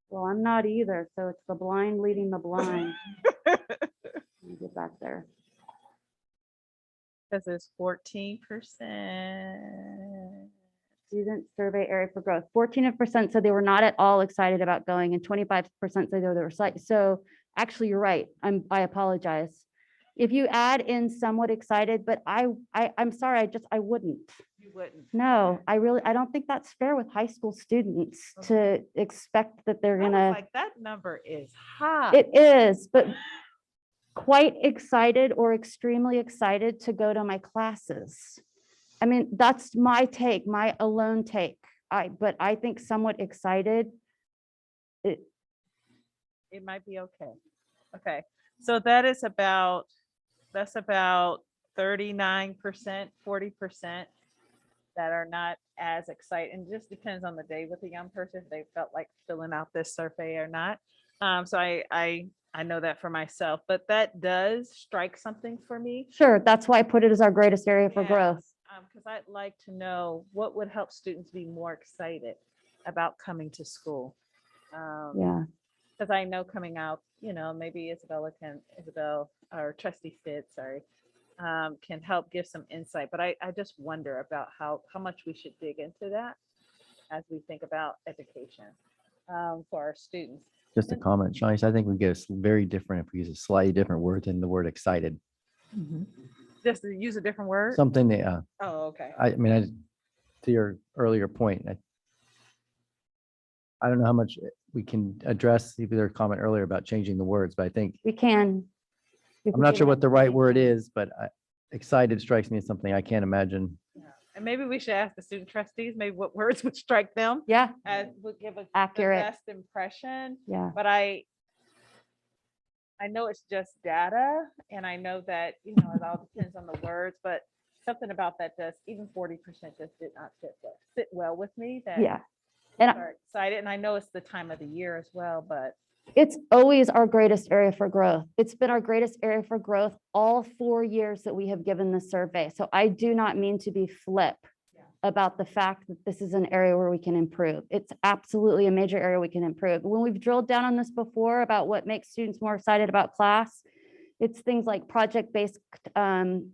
Well, I'm not either, so it's the blind leading the blind. Let me get back there. Because it's 14%. Student survey area for growth. 14% said they were not at all excited about going, and 25% said they were excited. So actually, you're right. I apologize. If you add in somewhat excited, but I'm sorry, I wouldn't. You wouldn't. No, I don't think that's fair with high school students to expect that they're I was gonna. like, that number is high. It is, but quite excited or extremely excited to go to my classes. I mean, that's my take, my alone take. But I think somewhat excited. It might be okay. Okay. So that's about 39%, 40% that are not as excited. And it just depends on the day with a young person, if they felt like filling out this survey or not. So I know that for myself, but that does strike something for me. Sure, that's why I put it as our greatest area for Yeah, growth. Because I'd like to know what would help students be more excited about coming to school. Yeah, Because I know coming out, maybe Isabel or Trustee Sid, sorry, can help give some insight. But I just wonder about how much we should dig into that as we think about education for our students. Just a comment, Shanice, I think we get a very different if we use a slightly different word than the word excited. Just to use a different word. Something that, Oh, okay. I mean, to your earlier point, I don't know how much we can address their comment earlier about changing the words, but I think, we can. If I'm we not give sure it- what the right word is, but excited strikes me as something I can't imagine. And maybe we should ask the student trustees, maybe what words would strike them Yeah, as would give a the accurate. best impression. Yeah, But I know it's just data, and I know that, it all depends on the words, but something about that does, even 40% just did not sit well with me, that yeah. And are excited. And I know it's the time of the year as well, but it's always our greatest area for growth. It's been our greatest area for growth all 4 years that we have given the survey. So I do not mean to be flip about the fact that this is an area where we can improve. It's absolutely a major area we can improve. When we've drilled down on this before about what makes students more excited about class, it's things like project-based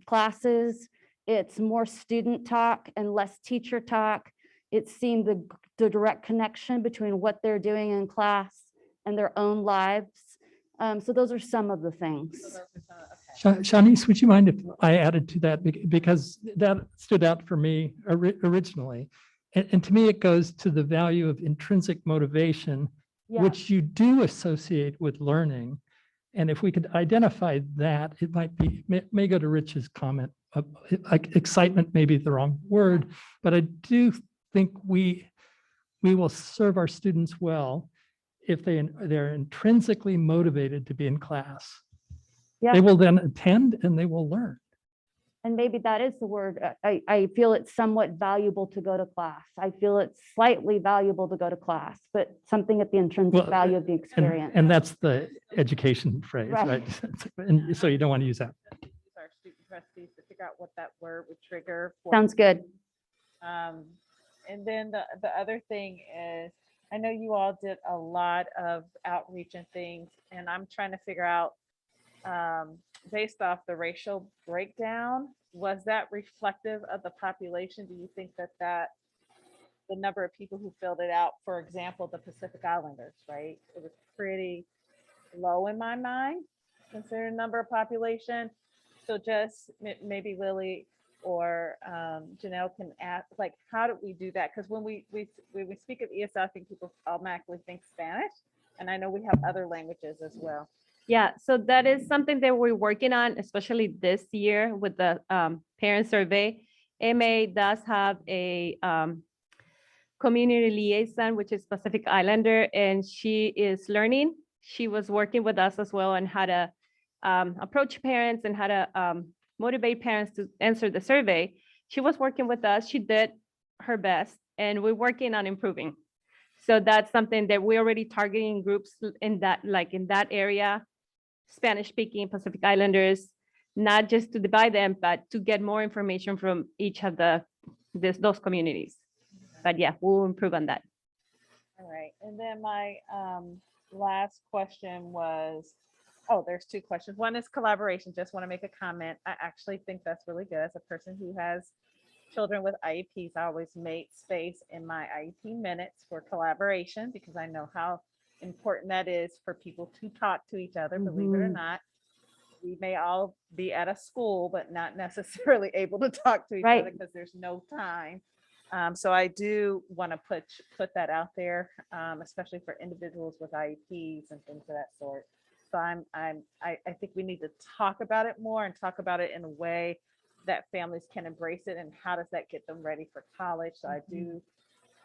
classes. It's more student talk and less teacher talk. It's seeing the direct connection between what they're doing in class and their own lives. So those are some of the things. Shanice, would you mind if I added to that? Because that stood out for me originally. And to me, it goes to the value of intrinsic motivation, Yeah, which you do associate with learning. And if we could identify that, it might be, may go to Rich's comment. Like excitement may be the wrong word, but I do think we will serve our students well if they're intrinsically motivated to be in class. yeah. They will then attend and they will learn. And maybe that is the word. I feel it's somewhat valuable to go to class. I feel it's slightly valuable to go to class, but something at the intrinsic Well, value of the experience. And that's the education phrase, Right. right? And so you don't want to use that. use our student trustees to figure out what that word would trigger. Sounds good. And then the other thing is, I know you all did a lot of outreach and things, and I'm trying to figure out, based off the racial breakdown, was that reflective of the population? Do you think that the number of people who filled it out, for example, the Pacific Islanders, right? It was pretty low in my mind, considering number of population. So just maybe Lily or Janelle can ask, like, how did we do that? Because when we speak of ESL, I think people automatically think Spanish, and I know we have other languages as well. Yeah, so that is something that we're working on, especially this year with the parent survey. MA does have a community liaison, which is Pacific Islander, and she is learning. She was working with us as well on how to approach parents and how to motivate parents to answer the survey. She was working with us. She did her best, and we're working on improving. So that's something that we're already targeting groups in that, like in that area, Spanish speaking Pacific Islanders, not just to divide them, but to get more information from each of those communities. But yeah, we'll improve on that. All right, and then my last question was, there's two questions. One is collaboration. Just want to make a comment. I actually think that's really good. As a person who has children with IEPs, I always make space in my IEP minutes for collaboration because I know how important that is for people to talk to each other, believe it or not. We may all be at a school, but not necessarily able to talk to each Right. other because there's no time. So I do want to put that out there, especially for individuals with IEPs and things of that sort. So I think we need to talk about it more and talk about it in a way that families can embrace it, and how does that get them ready for college. So I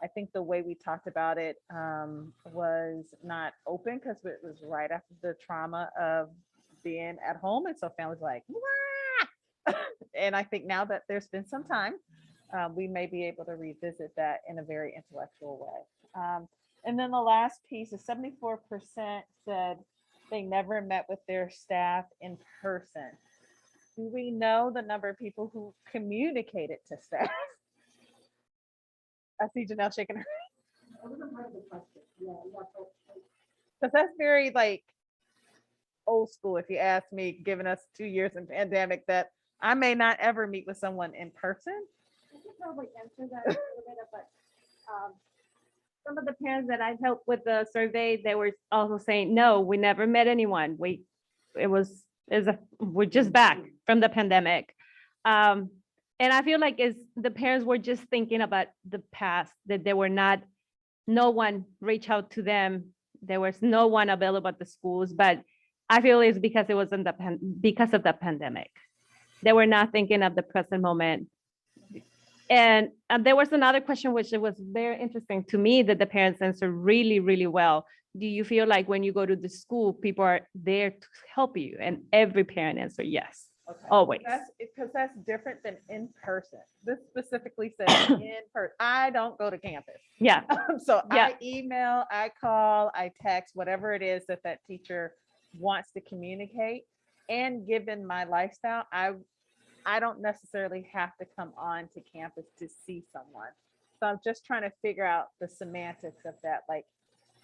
think the way we talked about it was not open because it was right after the trauma of being at home. And so families are like, "Wah!" And I think now that there's been some time, we may be able to revisit that in a very intellectual way. And then the last piece is 74% said they never met with their staff in person. Do we know the number of people who communicated to staff? I see Janelle shaking her. Because that's very like old school, if you ask me, given us 2 years in pandemic, that I may not ever meet with someone in person. I could probably answer that a little bit, but some of the parents that I've helped with the survey, they were also saying, no, we never met anyone. We're just back from the pandemic. And I feel like the parents were just thinking about the past, that they were not, no one reached out to them. There was no one available at the schools, but I feel it's because it was because of the pandemic. They were not thinking of the present moment. And there was another question, which was very interesting to me, that the parents answered really, really well. Do you feel like when you go to the school, people are there to help you? And every parent answered yes, Okay. always. Because that's different than in person. This specifically says in person. I don't go to campus. Yeah, So Yeah. I email, I call, I text, whatever it is that teacher wants to communicate. And given my lifestyle, I don't necessarily have to come on to campus to see someone. So I'm just trying to figure out the semantics of that. Like,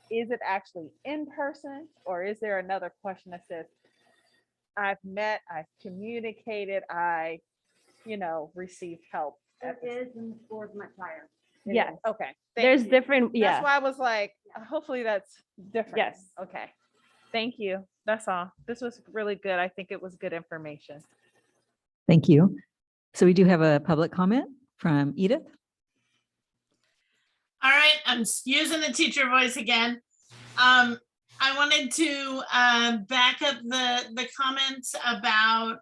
is it actually in person, or is there another question that says, I've met, I've communicated, I, received help? It is in schools much higher. It Yeah. is. Okay. Thank There's you. different, That's yeah, why I was like, hopefully that's different. yes. Okay. Thank you. That's all. This was really good. I think it was good information. Thank you. So we do have a public comment from Edith. All right, I'm using the teacher voice again. I wanted to back up the comments about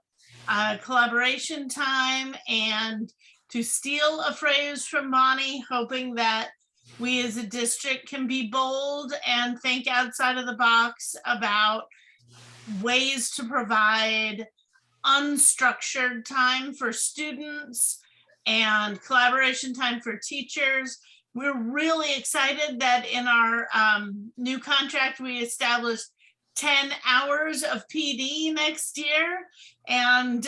collaboration time, and to steal a phrase from Bonnie, hoping that we as a district can be bold and think outside of the box about ways to provide unstructured time for students and collaboration time for teachers. We're really excited that in our new contract, we established 10 hours of PD next year. And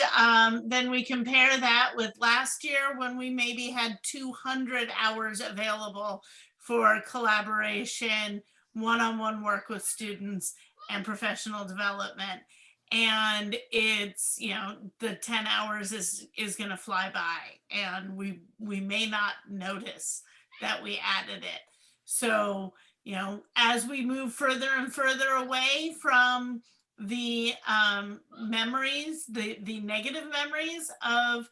then we compare that with last year, when we maybe had 200 hours available for collaboration, one-on-one work with students, and professional development. And it's, the 10 hours is going to fly by, and we may not notice that we added it. So, as we move further and further away from the memories, the negative memories of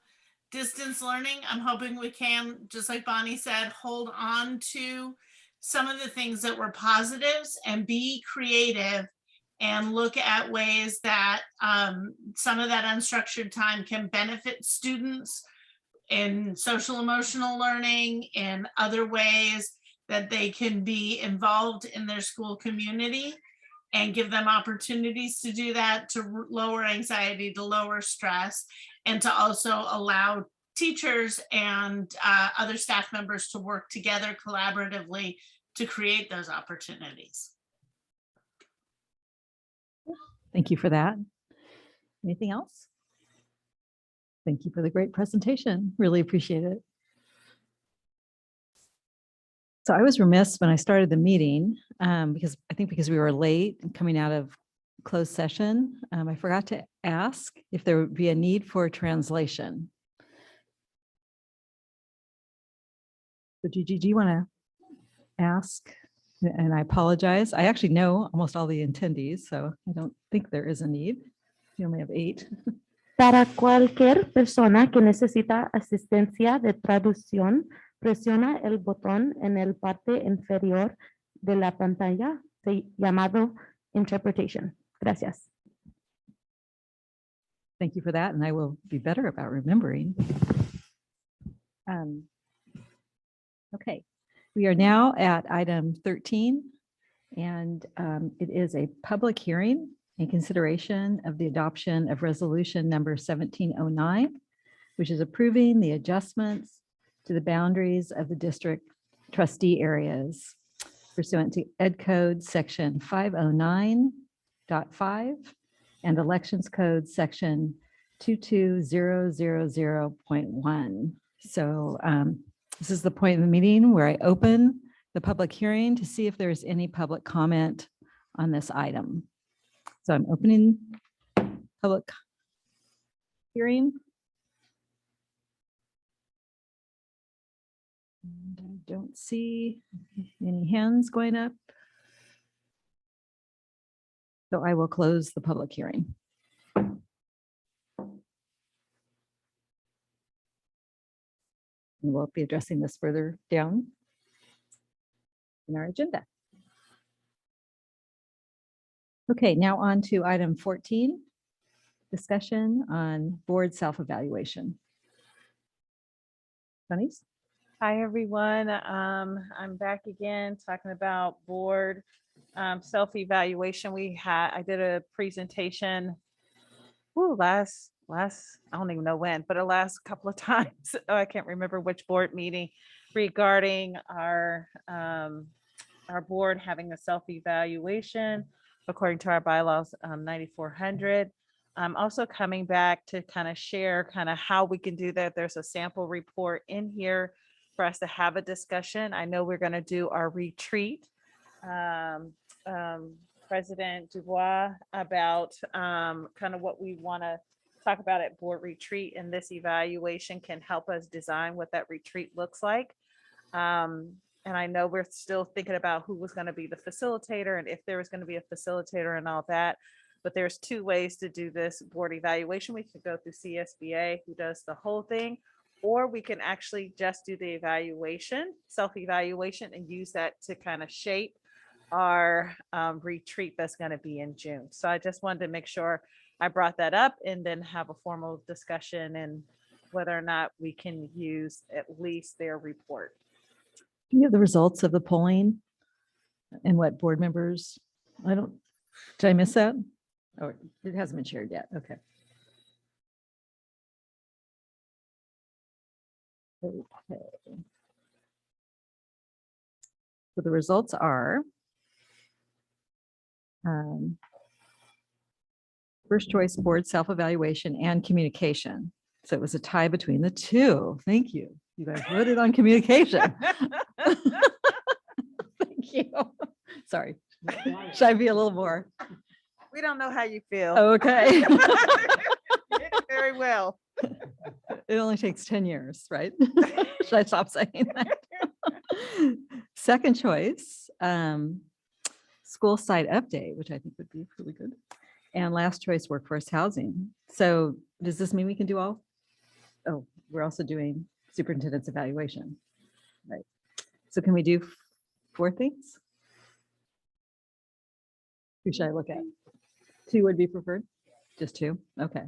distance learning, I'm hoping we can, just like Bonnie said, hold on to some of the things that were positives and be creative and look at ways that some of that unstructured time can benefit students in social emotional learning, in other ways that they can be involved in their school community, and give them opportunities to do that, to lower anxiety, to lower stress, and to also allow teachers and other staff members to work together collaboratively to create those opportunities. Thank you for that. Anything else? Thank you for the great presentation. Really appreciate it. So I was remiss when I started the meeting because we were late and coming out of closed session. I forgot to ask if there would be a need for translation. So Gigi, do you want to ask? And I apologize. I actually know almost all the attendees, so I don't think there is a need. We only have 8. Para cualquier persona que necesita asistencia de traducción, presiona el botón en el parte inferior de la pantalla llamado Interpretation. Gracias. Thank you for that, and I will be better about remembering. Okay, we are now at item 13, and it is a public hearing in consideration of the adoption of resolution number 1709, which is approving the adjustments to the boundaries of the district trustee areas pursuant to Ed Code Section 509.5 and Elections Code Section 22000.1. So this is the point of the meeting where I open the public hearing to see if there's any public comment on this item. So I'm opening public hearing. And I don't see any hands going up. So I will close the public hearing. And we'll be addressing this further down in our agenda. Okay, now on to item 14, discussion on board self-evaluation. Bunnies? Hi, everyone. I'm back again talking about board self-evaluation. I did a presentation last, I don't even know when, but the last couple of times. I can't remember which board meeting regarding our board having a self-evaluation according to our bylaws 9400. I'm also coming back to kind of share kind of how we can do that. There's a sample report in here for us to have a discussion. I know we're going to do our retreat. President Dubois about kind of what we want to talk about at board retreat, and this evaluation can help us design what that retreat looks like. And I know we're still thinking about who was going to be the facilitator and if there was going to be a facilitator and all that. But there's two ways to do this board evaluation. We could go through CSBA, who does the whole thing, or we can actually just do the evaluation, self-evaluation, and use that to kind of shape our retreat that's going to be in June. So I just wanted to make sure I brought that up and then have a formal discussion and whether or not we can use at least their report. Do you have the results of the polling and what board members? Did I miss that? Oh, it hasn't been shared yet. Okay. Okay. So the results are first choice board self-evaluation and communication. So it was a tie between the two. Thank you. You guys voted on communication. Thank you. Sorry. Should I be a little more? We don't know how you feel. Okay. You did it very well. It only takes 10 years, right? Should I stop saying that? Second choice, school site update, which I think would be really good. And last choice, workforce housing. So does this mean we can do all? Oh, we're also doing superintendent's evaluation, right? So can we do 4 things? Who should I look at? 2 would be preferred? Just 2? Okay.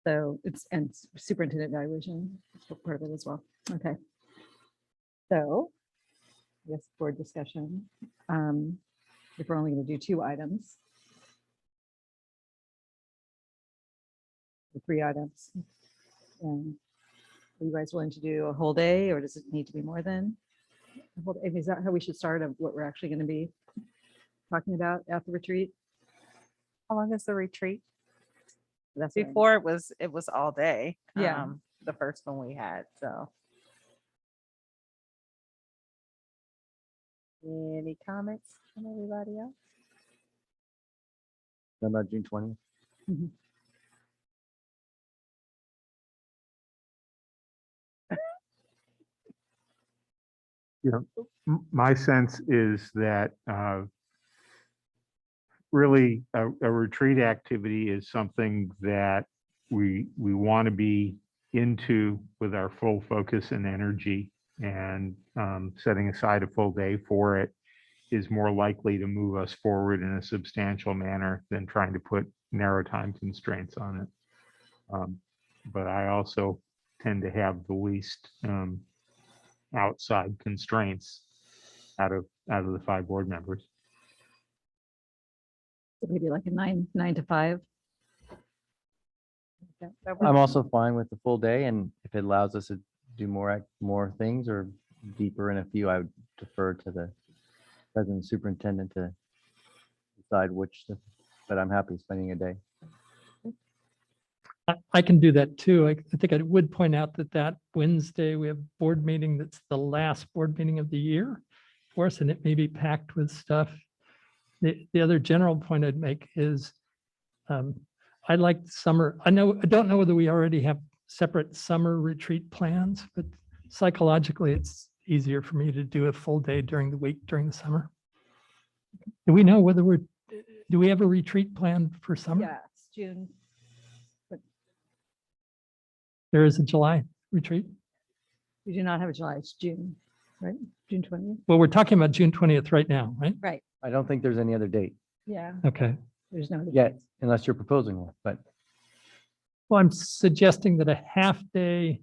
So and superintendent evaluation is part of it as well. Okay. So I guess board discussion. If we're only going to do 2 items. The 3 items. And are you guys willing to do a whole day, or does it need to be more than a whole day? Is that how we should start of what we're actually going to be talking about at the retreat? How long is the retreat? That's what I mean. Before it was all day. Yeah. The first one we had, so. Any comments from everybody else? How about June 20th? Mhm. My sense is that really a retreat activity is something that we want to be into with our full focus and energy, and setting aside a full day for it is more likely to move us forward in a substantial manner than trying to put narrow time constraints on it. But I also tend to have the least outside constraints out of out of the 5 board members. Maybe like a 9 to 5. I'm also fine with the full day, and if it allows us to do more things or deeper in a few, I would defer to the president and superintendent to decide which, but I'm happy spending a day. I can do that too. I think I would point out that Wednesday, we have a board meeting that's the last board meeting of the year for us, and it may be packed with stuff. The other general point I'd make is I like summer. I don't know whether we already have separate summer retreat plans, but psychologically, it's easier for me to do a full day during the week during the summer. Do we know whether do we have a retreat plan for summer? Yeah, it's June. There is a July retreat. We do not have a July, it's June, right? June 20th. Well, we're talking about June 20th right now, right? Right, I don't think there's any other date yeah, Okay. there's no. other yet, dates. unless you're proposing one, but Well, I'm suggesting that a half day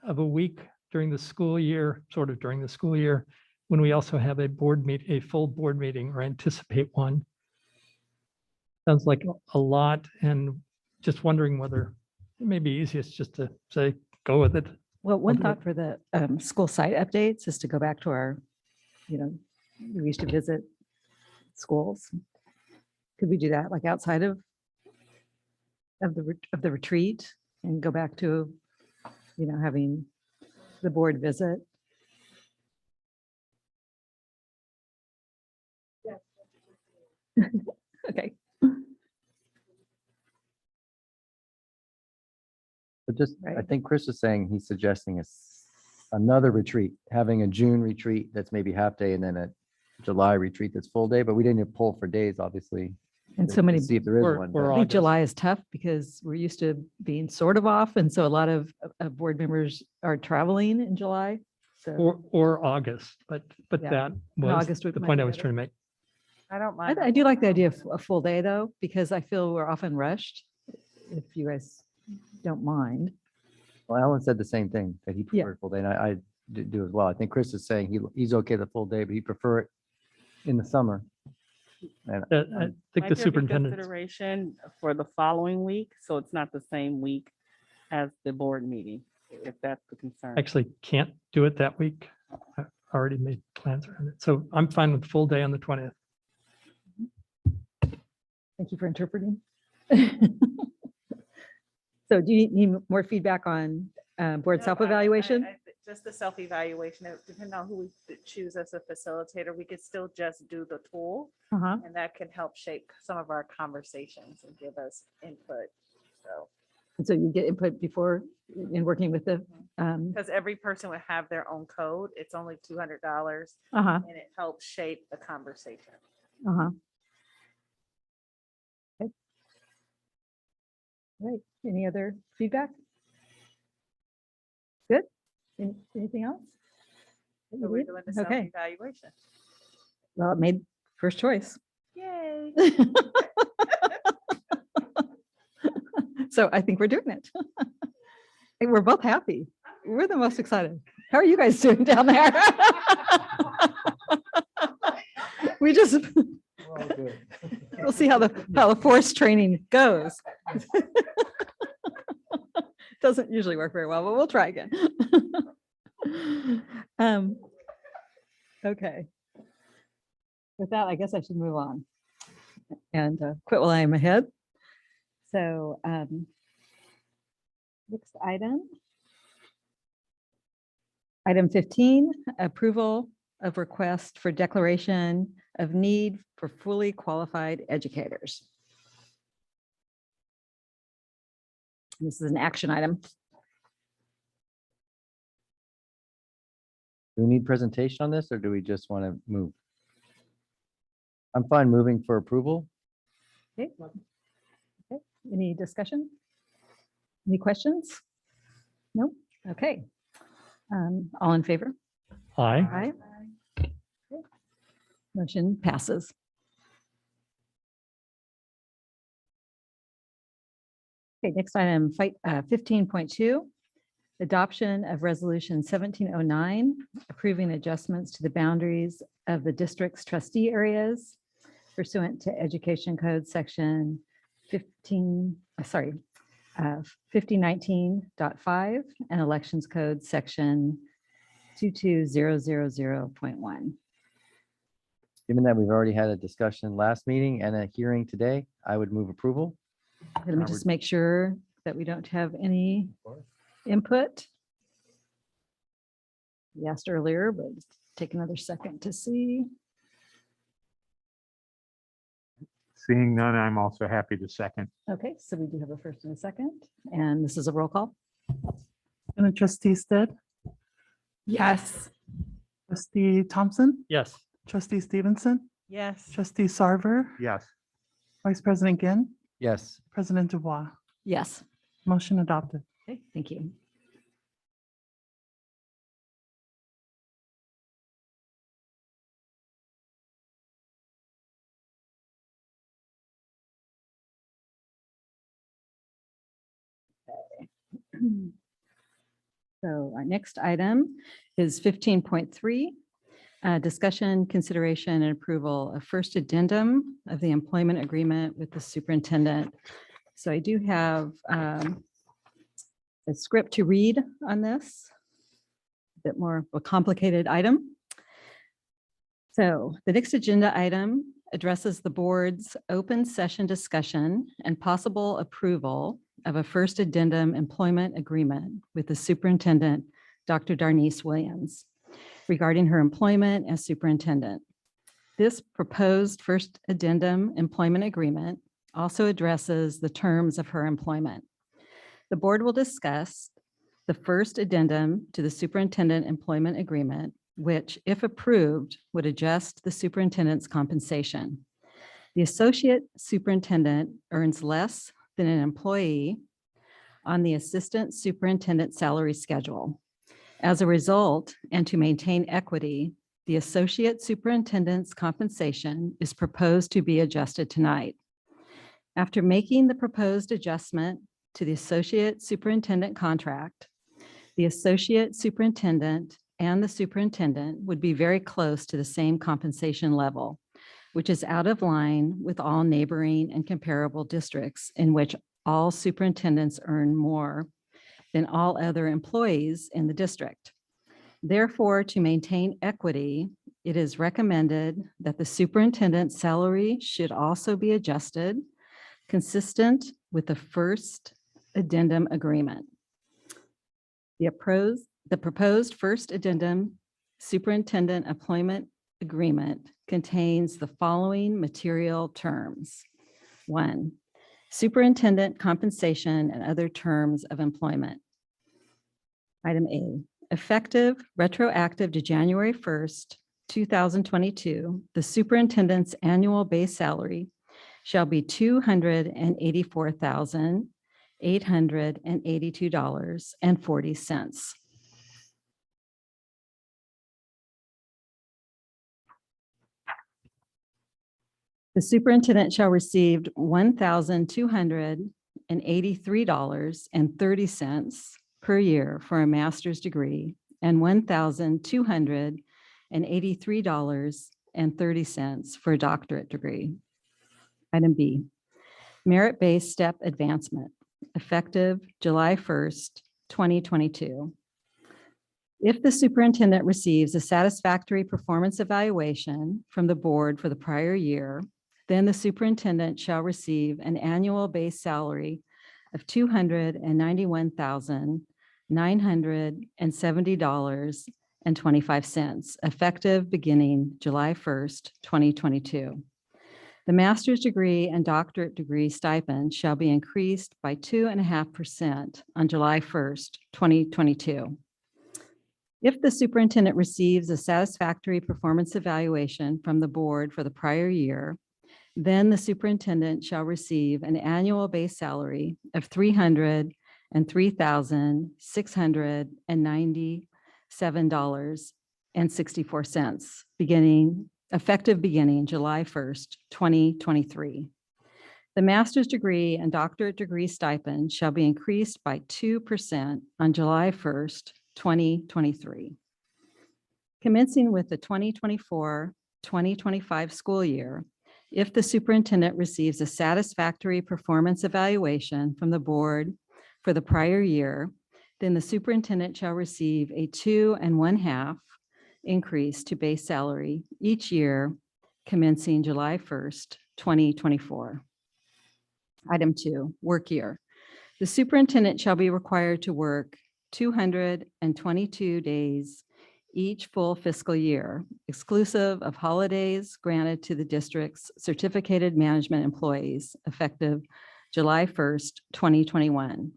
of a week during the school year, sort of during the school year, when we also have a full board meeting or anticipate one. Sounds like a lot, and just wondering whether it may be easiest just to say, go with it. Well, one Okay. thought for the school site updates is to go back to our, we used to visit schools. Could we do that like outside of the retreat and go back to, having the board visit? Okay. But just, I Right. think Chris is saying he's suggesting another retreat, having a June retreat that's maybe half day and then a July retreat that's full day, but we didn't poll for days, obviously. And to- so to many, See if there is Or- one. or but- I think August. July is tough because we're used to being sort of off. And so a lot of board members are traveling in July. So Or August, but Yeah. that In was August would- the might point be I was better. trying to make. I don't mind. I do like the idea of a full day though, because I feel we're often rushed. If you guys don't mind. Well, Alan said the same thing, that he Yeah. preferred full day, and I do as well. I think Chris is saying he's okay the full day, but he prefer it in the summer. And I think Might the there be superintendent, Consideration for the following week, so it's not the same week as the board meeting, if that's the concern. actually can't do it that week. I already made plans around it. So I'm fine with full day on the 20th. Thank you for interpreting. So do you need more feedback on board No, self-evaluation? Just the self-evaluation, depending on who we choose as a facilitator, we could still just do the tool. Uh-huh. And that can help shape some of our conversations and give us input. So, And so you get input before in working with the, because every person would have their own code, it's only $200 uh-huh, and it helps shape the conversation. uh-huh. Okay. Right, any other feedback? Good. Anything else? that you So we're need? doing the Okay, self-evaluation. well, it made first choice. Yay. So I think we're doing it. And we're both happy. We're the most excited. How are you guys doing down there? We just, we'll see how the force training goes. Doesn't usually work very well, but we'll try again. Okay. With that, I guess I should move on and quit while I am ahead. So next item. Item 15, approval of request for declaration of need for fully qualified educators. This is an action item. Do we need presentation on this, or do we just want to move? I'm fine moving for approval. Okay. Okay. Any discussion? Any questions? No? Okay. All in favor? Aye. Aye. Okay. Motion passes. Okay, next item, 15.2. Adoption of Resolution 1709, approving adjustments to the boundaries of the district's trustee areas pursuant to Education Code Section 5019.5 and Elections Code Section 22000.1. Given that we've already had a discussion last meeting and a hearing today, I would move approval. Let me just make sure that we don't have any input. We asked earlier, but take another second to see. Seeing none, I'm also happy to second. Okay, so we do have a first and a second, and this is a roll call. And Trustee Stead, Yes. Trustee Thompson, Yes. Trustee Stevenson, Yes. Trustee Sarver, Yes. Vice President Ginn, Yes. President Dubois. Yes. Motion adopted. Okay, thank you. So our next item is 15.3, discussion, consideration, and approval of first addendum of the employment agreement with the superintendent. So I do have a script to read on this, a bit more of a complicated item. So the next agenda item addresses the board's open session discussion and possible approval of a first addendum employment agreement with the superintendent, Dr. Darnice Williams, regarding her employment as superintendent. This proposed first addendum employment agreement also addresses the terms of her employment. The board will discuss the first addendum to the superintendent employment agreement, which, if approved, would adjust the superintendent's compensation. The associate superintendent earns less than an employee on the assistant superintendent salary schedule. As a result, and to maintain equity, the associate superintendent's compensation is proposed to be adjusted tonight. After making the proposed adjustment to the associate superintendent contract, the associate superintendent and the superintendent would be very close to the same compensation level, which is out of line with all neighboring and comparable districts in which all superintendents earn more than all other employees in the district. Therefore, to maintain equity, it is recommended that the superintendent's salary should also be adjusted consistent with the first addendum agreement. The proposed first addendum superintendent employment agreement contains the following material terms. 1, superintendent compensation and other terms of employment. Item A, effective retroactive to January 1st, 2022, the superintendent's annual base salary shall be $284,882.40. The superintendent shall receive $1,283.30 per year for a master's degree and $1,283.30 for a doctorate degree. Item B, merit-based step advancement, effective July 1st, 2022. If the superintendent receives a satisfactory performance evaluation from the board for the prior year, then the superintendent shall receive an annual base salary of $291,970.25, effective beginning July 1st, 2022. The master's degree and doctorate degree stipend shall be increased by 2.5% on July 1st, 2022. If the superintendent receives a satisfactory performance evaluation from the board for the prior year, then the superintendent shall receive an annual base salary of $303,697.64, effective beginning July 1st, 2023. The master's degree and doctorate degree stipend shall be increased by 2% on July 1st, 2023. Commencing with the 2024-2025 school year, if the superintendent receives a satisfactory performance evaluation from the board for the prior year, then the superintendent shall receive a 2 1/2 increase to base salary each year commencing July 1st, 2024. Item 2, work year. The superintendent shall be required to work 222 days each full fiscal year, exclusive of holidays granted to the district's certificated management employees effective July 1st, 2021.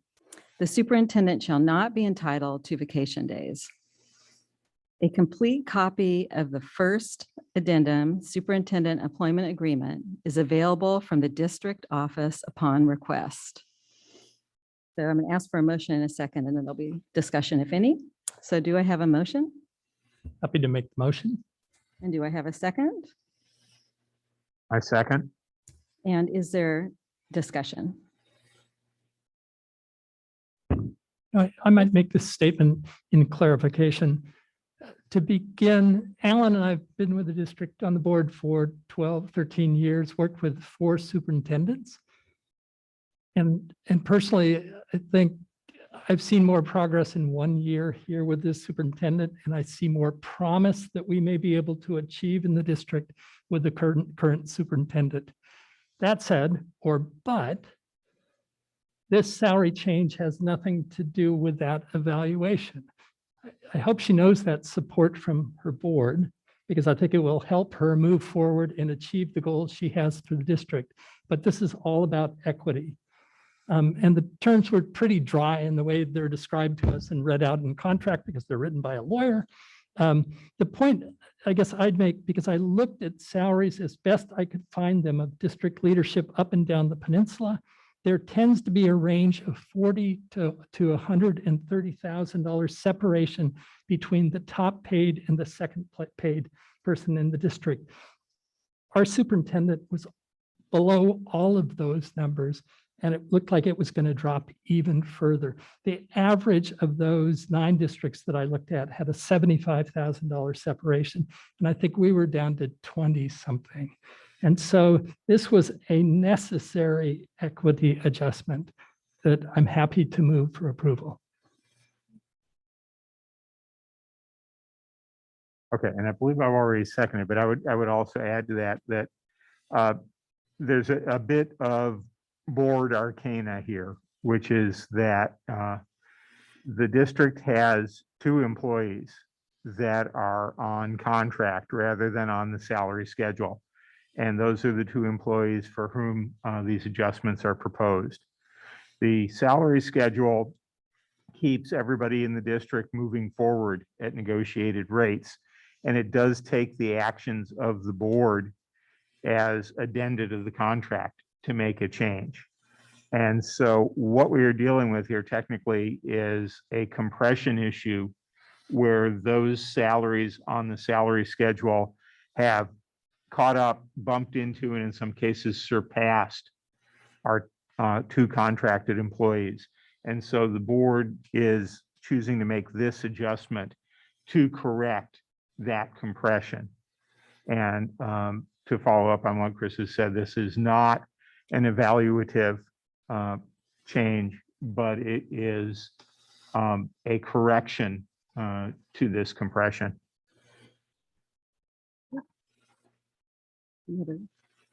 The superintendent shall not be entitled to vacation days. A complete copy of the first addendum superintendent employment agreement is available from the district office upon request. So I'm going to ask for a motion in a second, and then there'll be discussion, if any. So do I have a motion? Happy to make the motion. And do I have a second? I second. And is there discussion? I might make this statement in clarification. To begin, Alan and I have been with the district on the board for 12, 13 years, worked with 4 superintendents. And personally, I think I've seen more progress in 1 year here with this superintendent, and I see more promise that we may be able to achieve in the district with the current superintendent. That said, but this salary change has nothing to do with that evaluation. I hope she knows that support from her board, because I think it will help her move forward and achieve the goals she has for the district. But this is all about equity. And the terms were pretty dry in the way they're described to us and read out in contract because they're written by a lawyer. The point I guess I'd make, because I looked at salaries as best I could find them of district leadership up and down the peninsula, there tends to be a range of $40,000 to $130,000 separation between the top paid and the second paid person in the district. Our superintendent was below all of those numbers, and it looked like it was going to drop even further. The average of those 9 districts that I looked at had a $75,000 separation, and I think we were down to 20 something. And so this was a necessary equity adjustment that I'm happy to move for approval. Okay, and I believe I've already seconded, but I would also add to that there's a bit of board arcana here, which is that the district has 2 employees that are on contract rather than on the salary schedule. And those are the 2 employees for whom these adjustments are proposed. The salary schedule keeps everybody in the district moving forward at negotiated rates. And it does take the actions of the board as addenda to the contract to make a change. And so what we are dealing with here technically is a compression issue where those salaries on the salary schedule have caught up, bumped into, and in some cases surpassed our 2 contracted employees. And so the board is choosing to make this adjustment to correct that compression. And to follow up on what Chris has said, this is not an evaluative change, but it is a correction to this compression.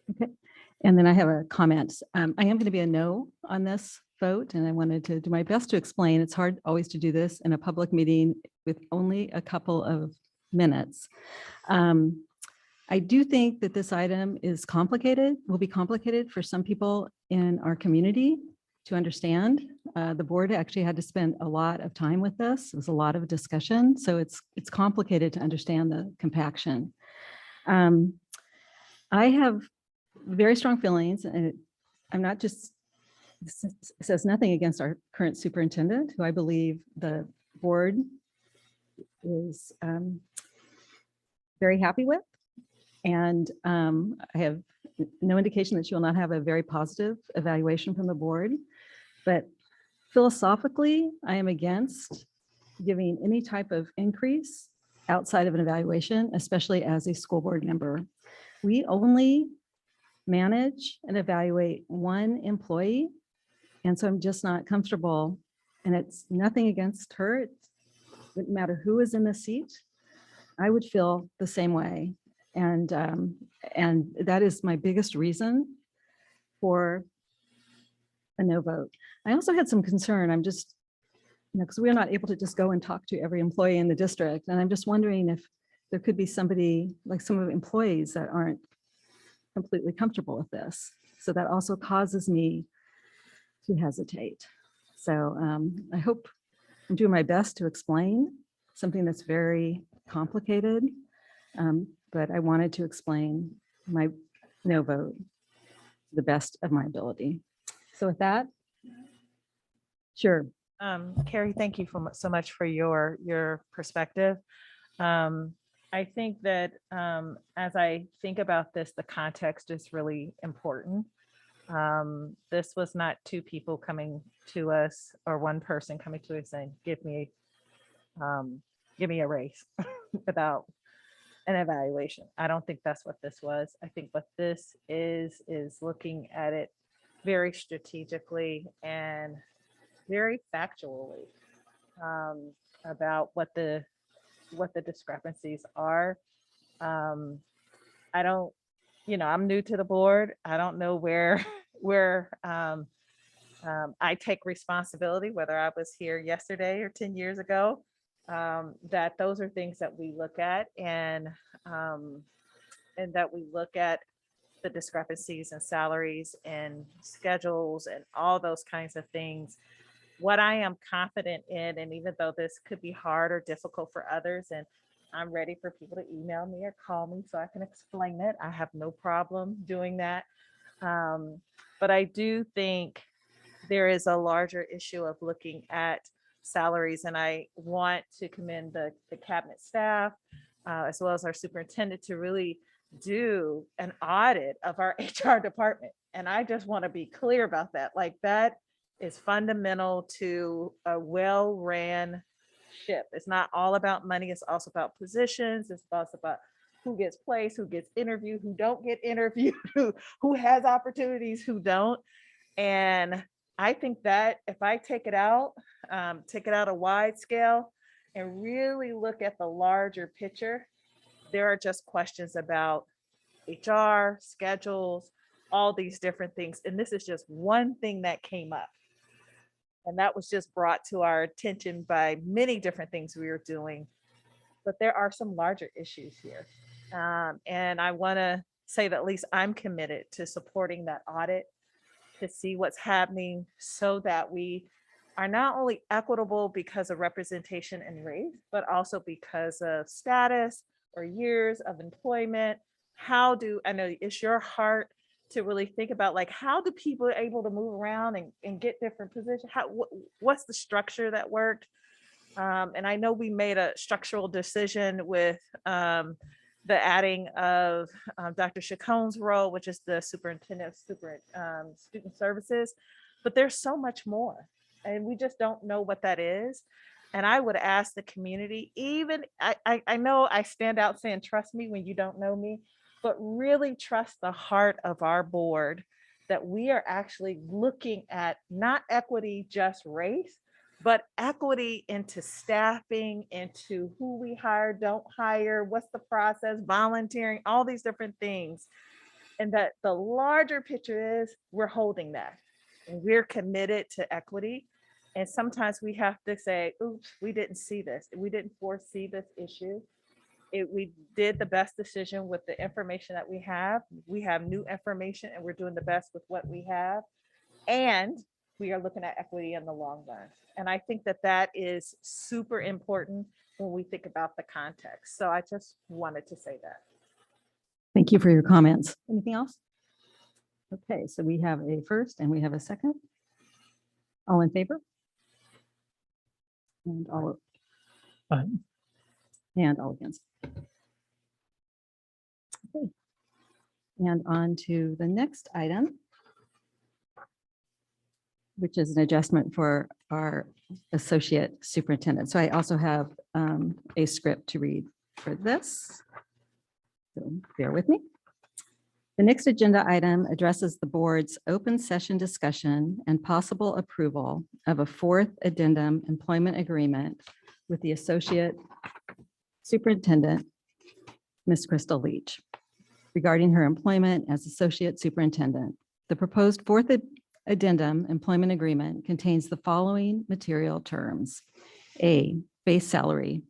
Okay, and then I have a comment. I am going to be a no on this vote, and I wanted to do my best to explain. It's hard always to do this in a public meeting with only a couple of minutes. I do think that this item is complicated, will be complicated for some people in our community to understand. The board actually had to spend a lot of time with this. It was a lot of discussion, so it's complicated to understand the compaction. I have very strong feelings, and I'm not just, this says nothing against our current superintendent, who I believe the board is very happy with. And I have no indication that she will not have a very positive evaluation from the board. But philosophically, I am against giving any type of increase outside of an evaluation, especially as a school board member. We only manage and evaluate one employee. And so I'm just not comfortable, and it's nothing against her. It wouldn't matter who is in the seat. I would feel the same way. And that is my biggest reason for a no vote. I also had some concern. I'm just, because we're not able to just go and talk to every employee in the district. And I'm just wondering if there could be somebody, like some of the employees that aren't completely comfortable with this. So that also causes me to hesitate. So I hope I'm doing my best to explain something that's very complicated. But I wanted to explain my no vote to the best of my ability. So with that, sure. Carrie, thank you so much for your perspective. I think that as I think about this, the context is really important. This was not two people coming to us or one person coming to us saying, give me a raise without an evaluation. I don't think that's what this was. I think what this is looking at it very strategically and very factually about what the discrepancies are. I don't, I'm new to the board. I don't know where I take responsibility, whether I was here yesterday or 10 years ago, that those are things that we look at and that we look at the discrepancies in salaries and schedules and all those kinds of things. What I am confident in, and even though this could be hard or difficult for others, and I'm ready for people to email me or call me so I can explain it. I have no problem doing that. But I do think there is a larger issue of looking at salaries, and I want to commend the cabinet staff as well as our superintendent to really do an audit of our HR department. And I just want to be clear about that. Like, that is fundamental to a well-ran ship. It's not all about money. It's also about positions. It's also about who gets placed, who gets interviewed, who don't get interviewed, who has opportunities, who don't. And I think that if I take it out a wide scale and really look at the larger picture, there are just questions about HR, schedules, all these different things. And this is just one thing that came up. And that was just brought to our attention by many different things we were doing. But there are some larger issues here. And I want to say that at least I'm committed to supporting that audit to see what's happening so that we are not only equitable because of representation and race, but also because of status or years of employment. I know it's your heart to really think about, like, how do people are able to move around and get different positions? What's the structure that worked? And I know we made a structural decision with the adding of Dr. Chacon's role, which is the superintendent of student services, but there's so much more, and we just don't know what that is. And I would ask the community, even I know I stand out saying, trust me when you don't know me, but really trust the heart of our board that we are actually looking at not equity, just race, but equity into staffing, into who we hire, don't hire, what's the process, volunteering, all these different things. And that the larger picture is we're holding that and we're committed to equity. And sometimes we have to say, oops, we didn't see this. We didn't foresee this issue. We did the best decision with the information that we have. We have new information and we're doing the best with what we have. And we are looking at equity in the long run. And I think that that is super important when we think about the context. So I just wanted to say that. Thank you for your comments. Anything else? Okay, so we have a first and we have a second. All in favor? And all against. And on to the next item, which is an adjustment for our associate superintendent. So I also have a script to read for this. So bear with me. The next agenda item addresses the board's open session discussion and possible approval of a fourth addendum employment agreement with the associate superintendent, Ms. Crystal Leach, regarding her employment as associate superintendent. The proposed fourth addendum employment agreement contains the following material terms. A, base salary.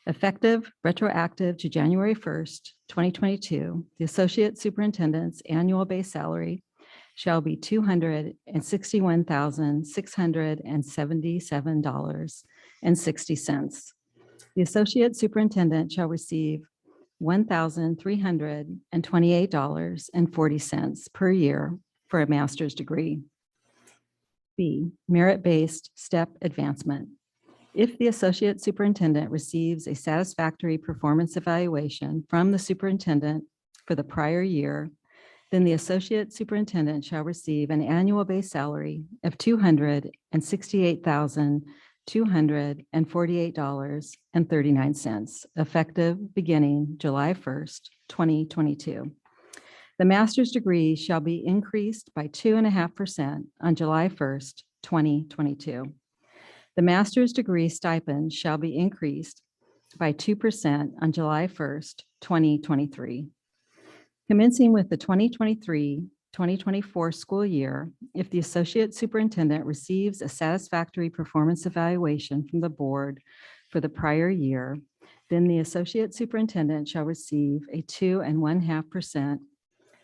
Effective retroactive to January 1st, 2022, the associate superintendent's annual base salary shall be $261,677.60. The associate superintendent shall receive $1,328.40 per year for a master's degree. B, merit-based step advancement. If the associate superintendent receives a satisfactory performance evaluation from the superintendent for the prior year, then the associate superintendent shall receive an annual base salary of $268,248.39, effective beginning July 1st, 2022. The master's degree shall be increased by 2.5% on July 1st, 2022. The master's degree stipend shall be increased by 2% on July 1st, 2023. Commencing with the 2023-2024 school year, if the associate superintendent receives a satisfactory performance evaluation from the board for the prior year, then the associate superintendent shall receive a 2.5%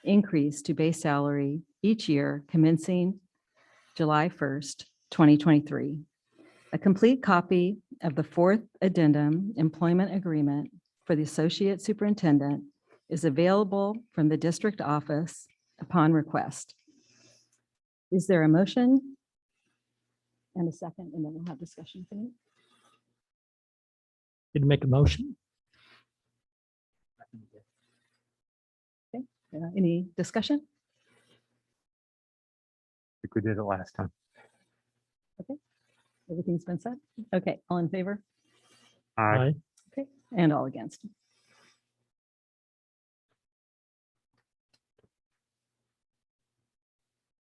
increase to base salary each year commencing July 1st, 2023. A complete copy of the fourth addendum employment agreement for the associate superintendent is available from the district office upon request. Is there a motion? And a second, and then we'll have discussion. Did make a motion? Okay. Any discussion? I think we did it last time. Everything's been said? Okay, all in favor? Aye. Okay, and all against?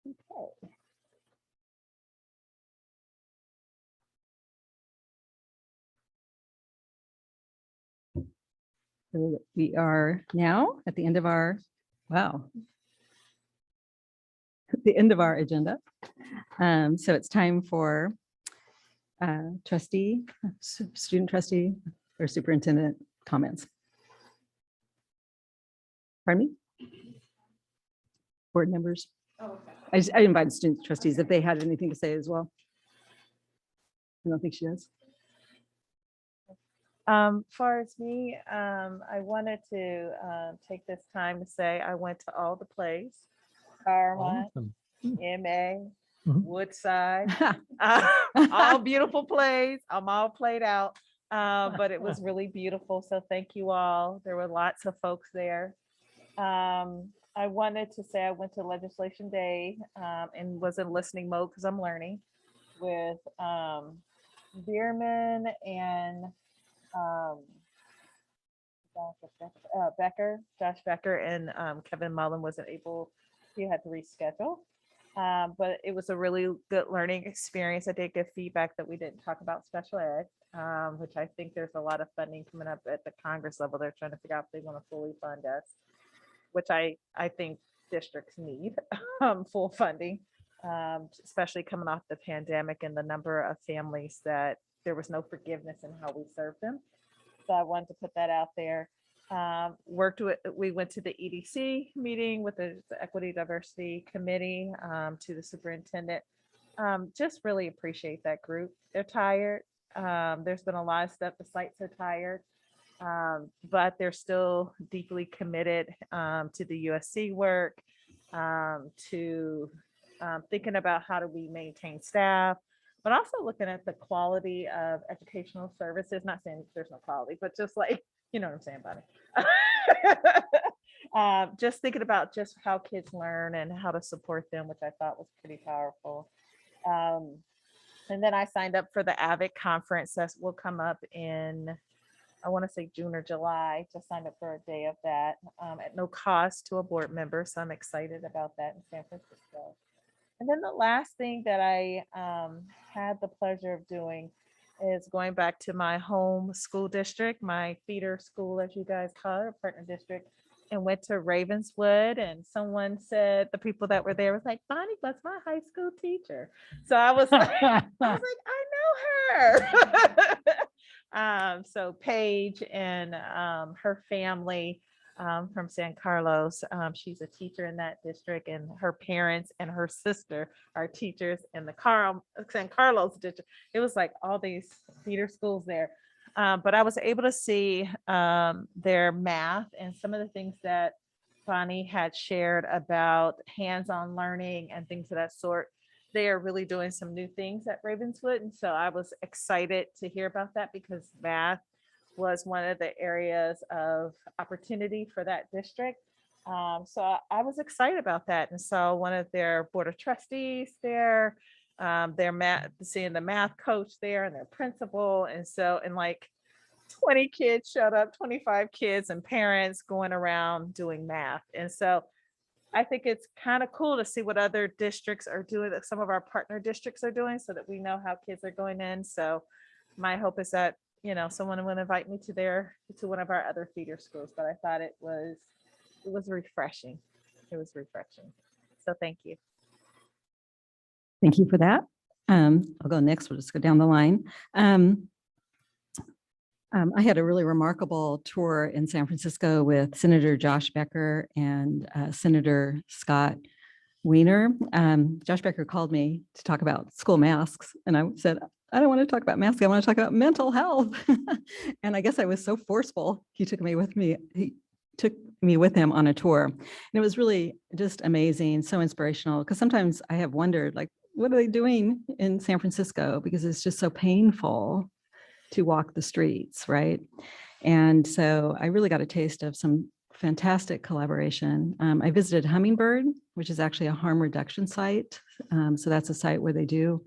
Okay. So we are now at the end of our, wow. The end of our agenda. So it's time for trustee, student trustee, or superintendent comments. Pardon me? Board members? Oh, I invited student trustees if they had anything to say as well. I don't think she does. Far as me, I wanted to take this time to say I went to all the plays. Carmine, Awesome. MA, Mhm. Woodside, all beautiful plays. I'm all played out, but it was really beautiful. So thank you all. There were lots of folks there. I wanted to say I went to Legislation Day and was in listening mode because I'm learning with Bierman and Josh Becker, and Kevin Mullen wasn't able, he had to reschedule. But it was a really good learning experience. I did get feedback that we didn't talk about special ed, which I think there's a lot of funding coming up at the Congress level. They're trying to figure out if they want to fully fund us, which I think districts need full funding, especially coming off the pandemic and the number of families that there was no forgiveness in how we served them. So I wanted to put that out there. We went to the EDC meeting with the Equity Diversity Committee, to the superintendent. Just really appreciate that group. They're tired. There's been a lot of stuff. The sites are tired, but they're still deeply committed to the USC work, to thinking about how do we maintain staff, but also looking at the quality of educational services. Not saying there's no quality, but just like, you know what I'm saying about it. Just thinking about just how kids learn and how to support them, which I thought was pretty powerful. And then I signed up for the AVIC conference that will come up in, I want to say June or July. Just signed up for a day of that at no cost to a board member. So I'm excited about that in San Francisco. And then the last thing that I had the pleasure of doing is going back to my home school district, my feeder school, as you guys call it, partner district, and went to Ravenswood. And someone said, the people that were there was like, Bonnie was my high school teacher. So I was like, I know her. So Paige and her family from San Carlos, she's a teacher in that district, and her parents and her sister are teachers in the San Carlos district. It was like all these feeder schools there. But I was able to see their math and some of the things that Bonnie had shared about hands-on learning and things of that sort. They are really doing some new things at Ravenswood. And so I was excited to hear about that because math was one of the areas of opportunity for that district. So I was excited about that. And so one of their board of trustees there, their math, seeing the math coach there and their principal. And so, and like 20 kids showed up, 25 kids and parents going around doing math. And so I think it's kind of cool to see what other districts are doing, that some of our partner districts are doing, so that we know how kids are going in. So my hope is that, you know, someone would invite me to one of our other feeder schools, but I thought it was refreshing. It was refreshing. So thank you. Thank you for that. I'll go next. We'll just go down the line. I had a really remarkable tour in San Francisco with Senator Josh Becker and Senator Scott Wiener. Josh Becker called me to talk about school masks, and I said, I don't want to talk about masks. I want to talk about mental health. And I guess I was so forceful. He took me with him on a tour. And it was really just amazing, so inspirational, because sometimes I have wondered, like, what are they doing in San Francisco? Because it's just so painful to walk the streets, right? And so I really got a taste of some fantastic collaboration. I visited Hummingbird, which is actually a harm reduction site. So that's a site where they do,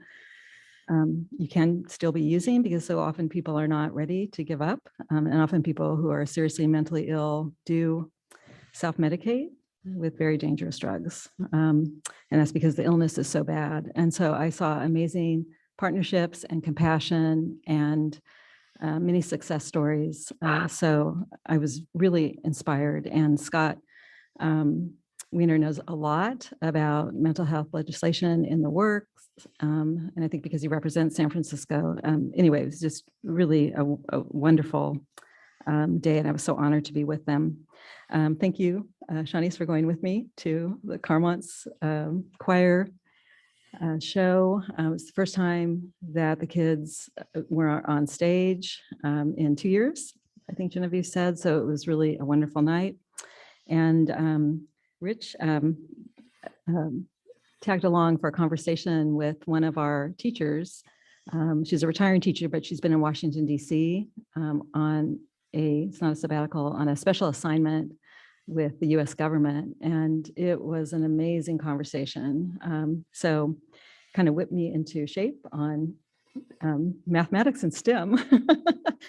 you can still be using, because so often people are not ready to give up. And often people who are seriously mentally ill do self-medicate with very dangerous drugs. And that's because the illness is so bad. And so I saw amazing partnerships and compassion and many success stories. So I was really inspired. And Scott Wiener knows a lot about mental health legislation in the works. And I think because he represents San Francisco. Anyway, it was just really a wonderful day, and I was so honored to be with them. Thank you, Shanice, for going with me to the Carmont's choir show. It was the first time that the kids were on stage in 2 years, I think Genevieve said, so it was really a wonderful night. And Rich tagged along for a conversation with one of our teachers. She's a retiring teacher, but she's been in Washington, D.C. It's not a sabbatical, on a special assignment with the US government. And it was an amazing conversation. So kind of whipped me into shape on mathematics and STEM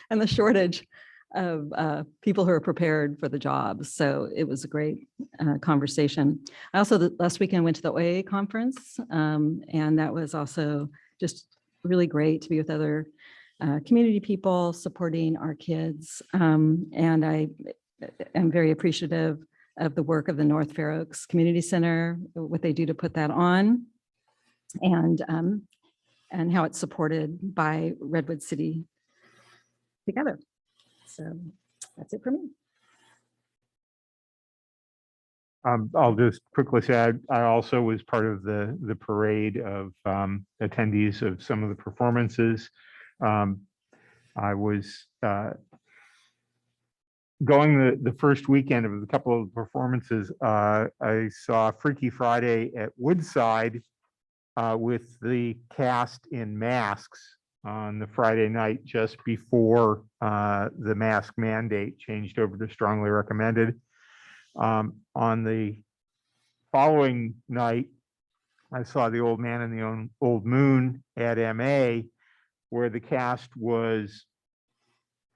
and the shortage of people who are prepared for the jobs. So it was a great conversation. I also, last weekend, went to the OAA conference, and that was also just really great to be with other community people supporting our kids. And I am very appreciative of the work of the North Fair Oaks Community Center, what they do to put that on, and how it's supported by Redwood City together. So that's it for me. I'll just quickly say I also was part of the parade of attendees of some of the performances. I was going the first weekend of a couple of performances. I saw Freaky Friday at Woodside with the cast in masks on the Friday night just before the mask mandate changed over to strongly recommended. On the following night, I saw The Old Man and the Old Moon at MA, where the cast was,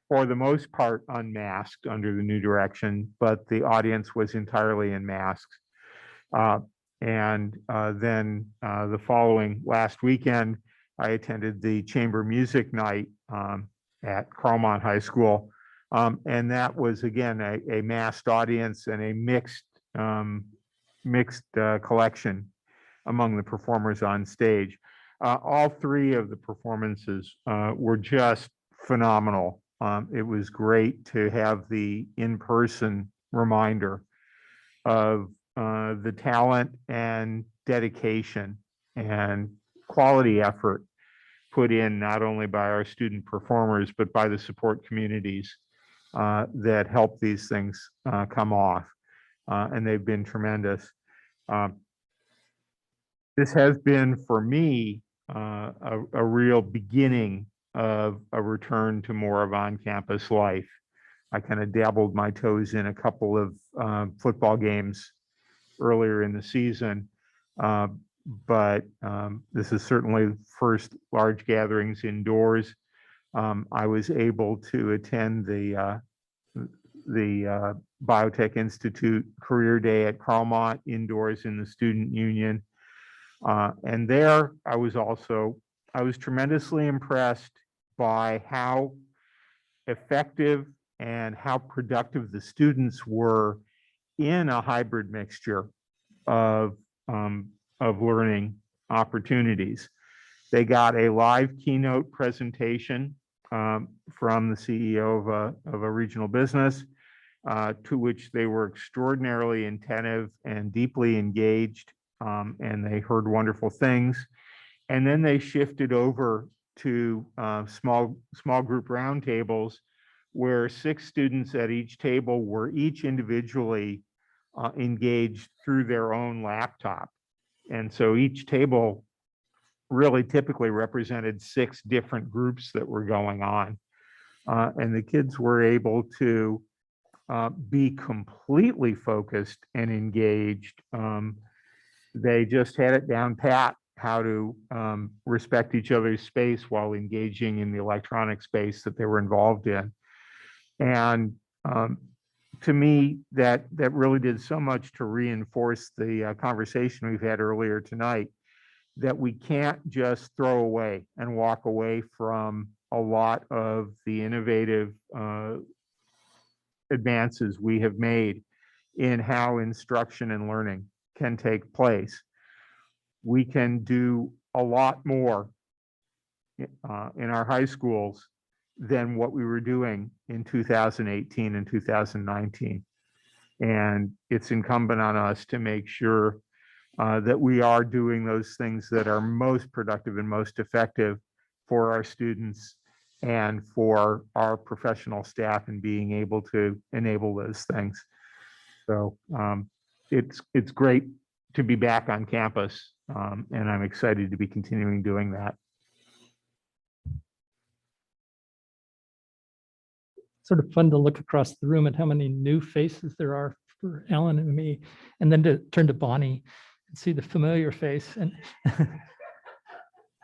for the most part, unmasked under the new direction, but the audience was entirely in masks. Then the following last weekend, I attended the chamber music night at Carlmont High School. And that was, again, a masked audience and a mixed collection among the performers on stage. All three of the performances were just phenomenal. It was great to have the in-person reminder of the talent and dedication and quality effort put in not only by our student performers, but by the support communities that help these things come off. And they've been tremendous. This has been, for me, a real beginning of a return to more of on-campus life. I kind of dabbled my toes in a couple of football games earlier in the season, but this is certainly first large gatherings indoors. I was able to attend the Biotech Institute Career Day at Carlmont indoors in the Student Union. And there I was tremendously impressed by how effective and how productive the students were in a hybrid mixture of learning opportunities. They got a live keynote presentation from the CEO of a regional business, to which they were extraordinarily attentive and deeply engaged, and they heard wonderful things. And then they shifted over to small group roundtables, where 6 students at each table were each individually engaged through their own laptop. And so each table really typically represented 6 different groups that were going on. And the kids were able to be completely focused and engaged. They just had it down pat how to respect each other's space while engaging in the electronic space that they were involved in. And to me, that really did so much to reinforce the conversation we've had earlier tonight, that we can't just throw away and walk away from a lot of the innovative advances we have made in how instruction and learning can take place. We can do a lot more in our high schools than what we were doing in 2018 and 2019. And it's incumbent on us to make sure that we are doing those things that are most productive and most effective for our students and for our professional staff, and being able to enable those things. So it's great to be back on campus, and I'm excited to be continuing doing that. Sort of fun to look across the room at how many new faces there are for Alan and me, and then to turn to Bonnie and see the familiar face. And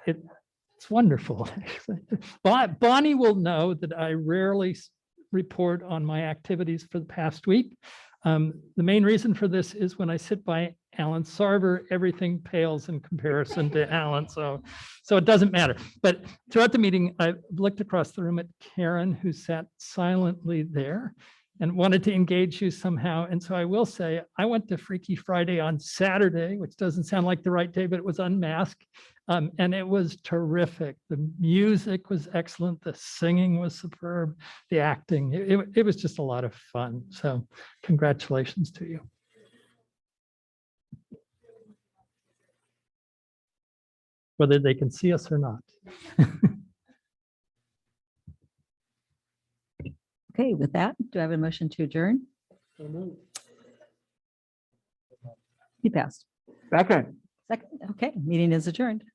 it's wonderful. Bonnie will know that I rarely report on my activities for the past week. The main reason for this is when I sit by Alan Sarver, everything pales in comparison to Alan. So it doesn't matter. But throughout the meeting, I looked across the room at Karen, who sat silently there and wanted to engage you somehow. And so I will say, I went to Freaky Friday on Saturday, which doesn't sound like the right day, but it was unmasked. And it was terrific. The music was excellent. The singing was superb. The acting, it was just a lot of fun. So congratulations to you. Whether they can see us or not. Okay, with that, do I have a motion to adjourn? You passed. Second. Okay, meeting is adjourned.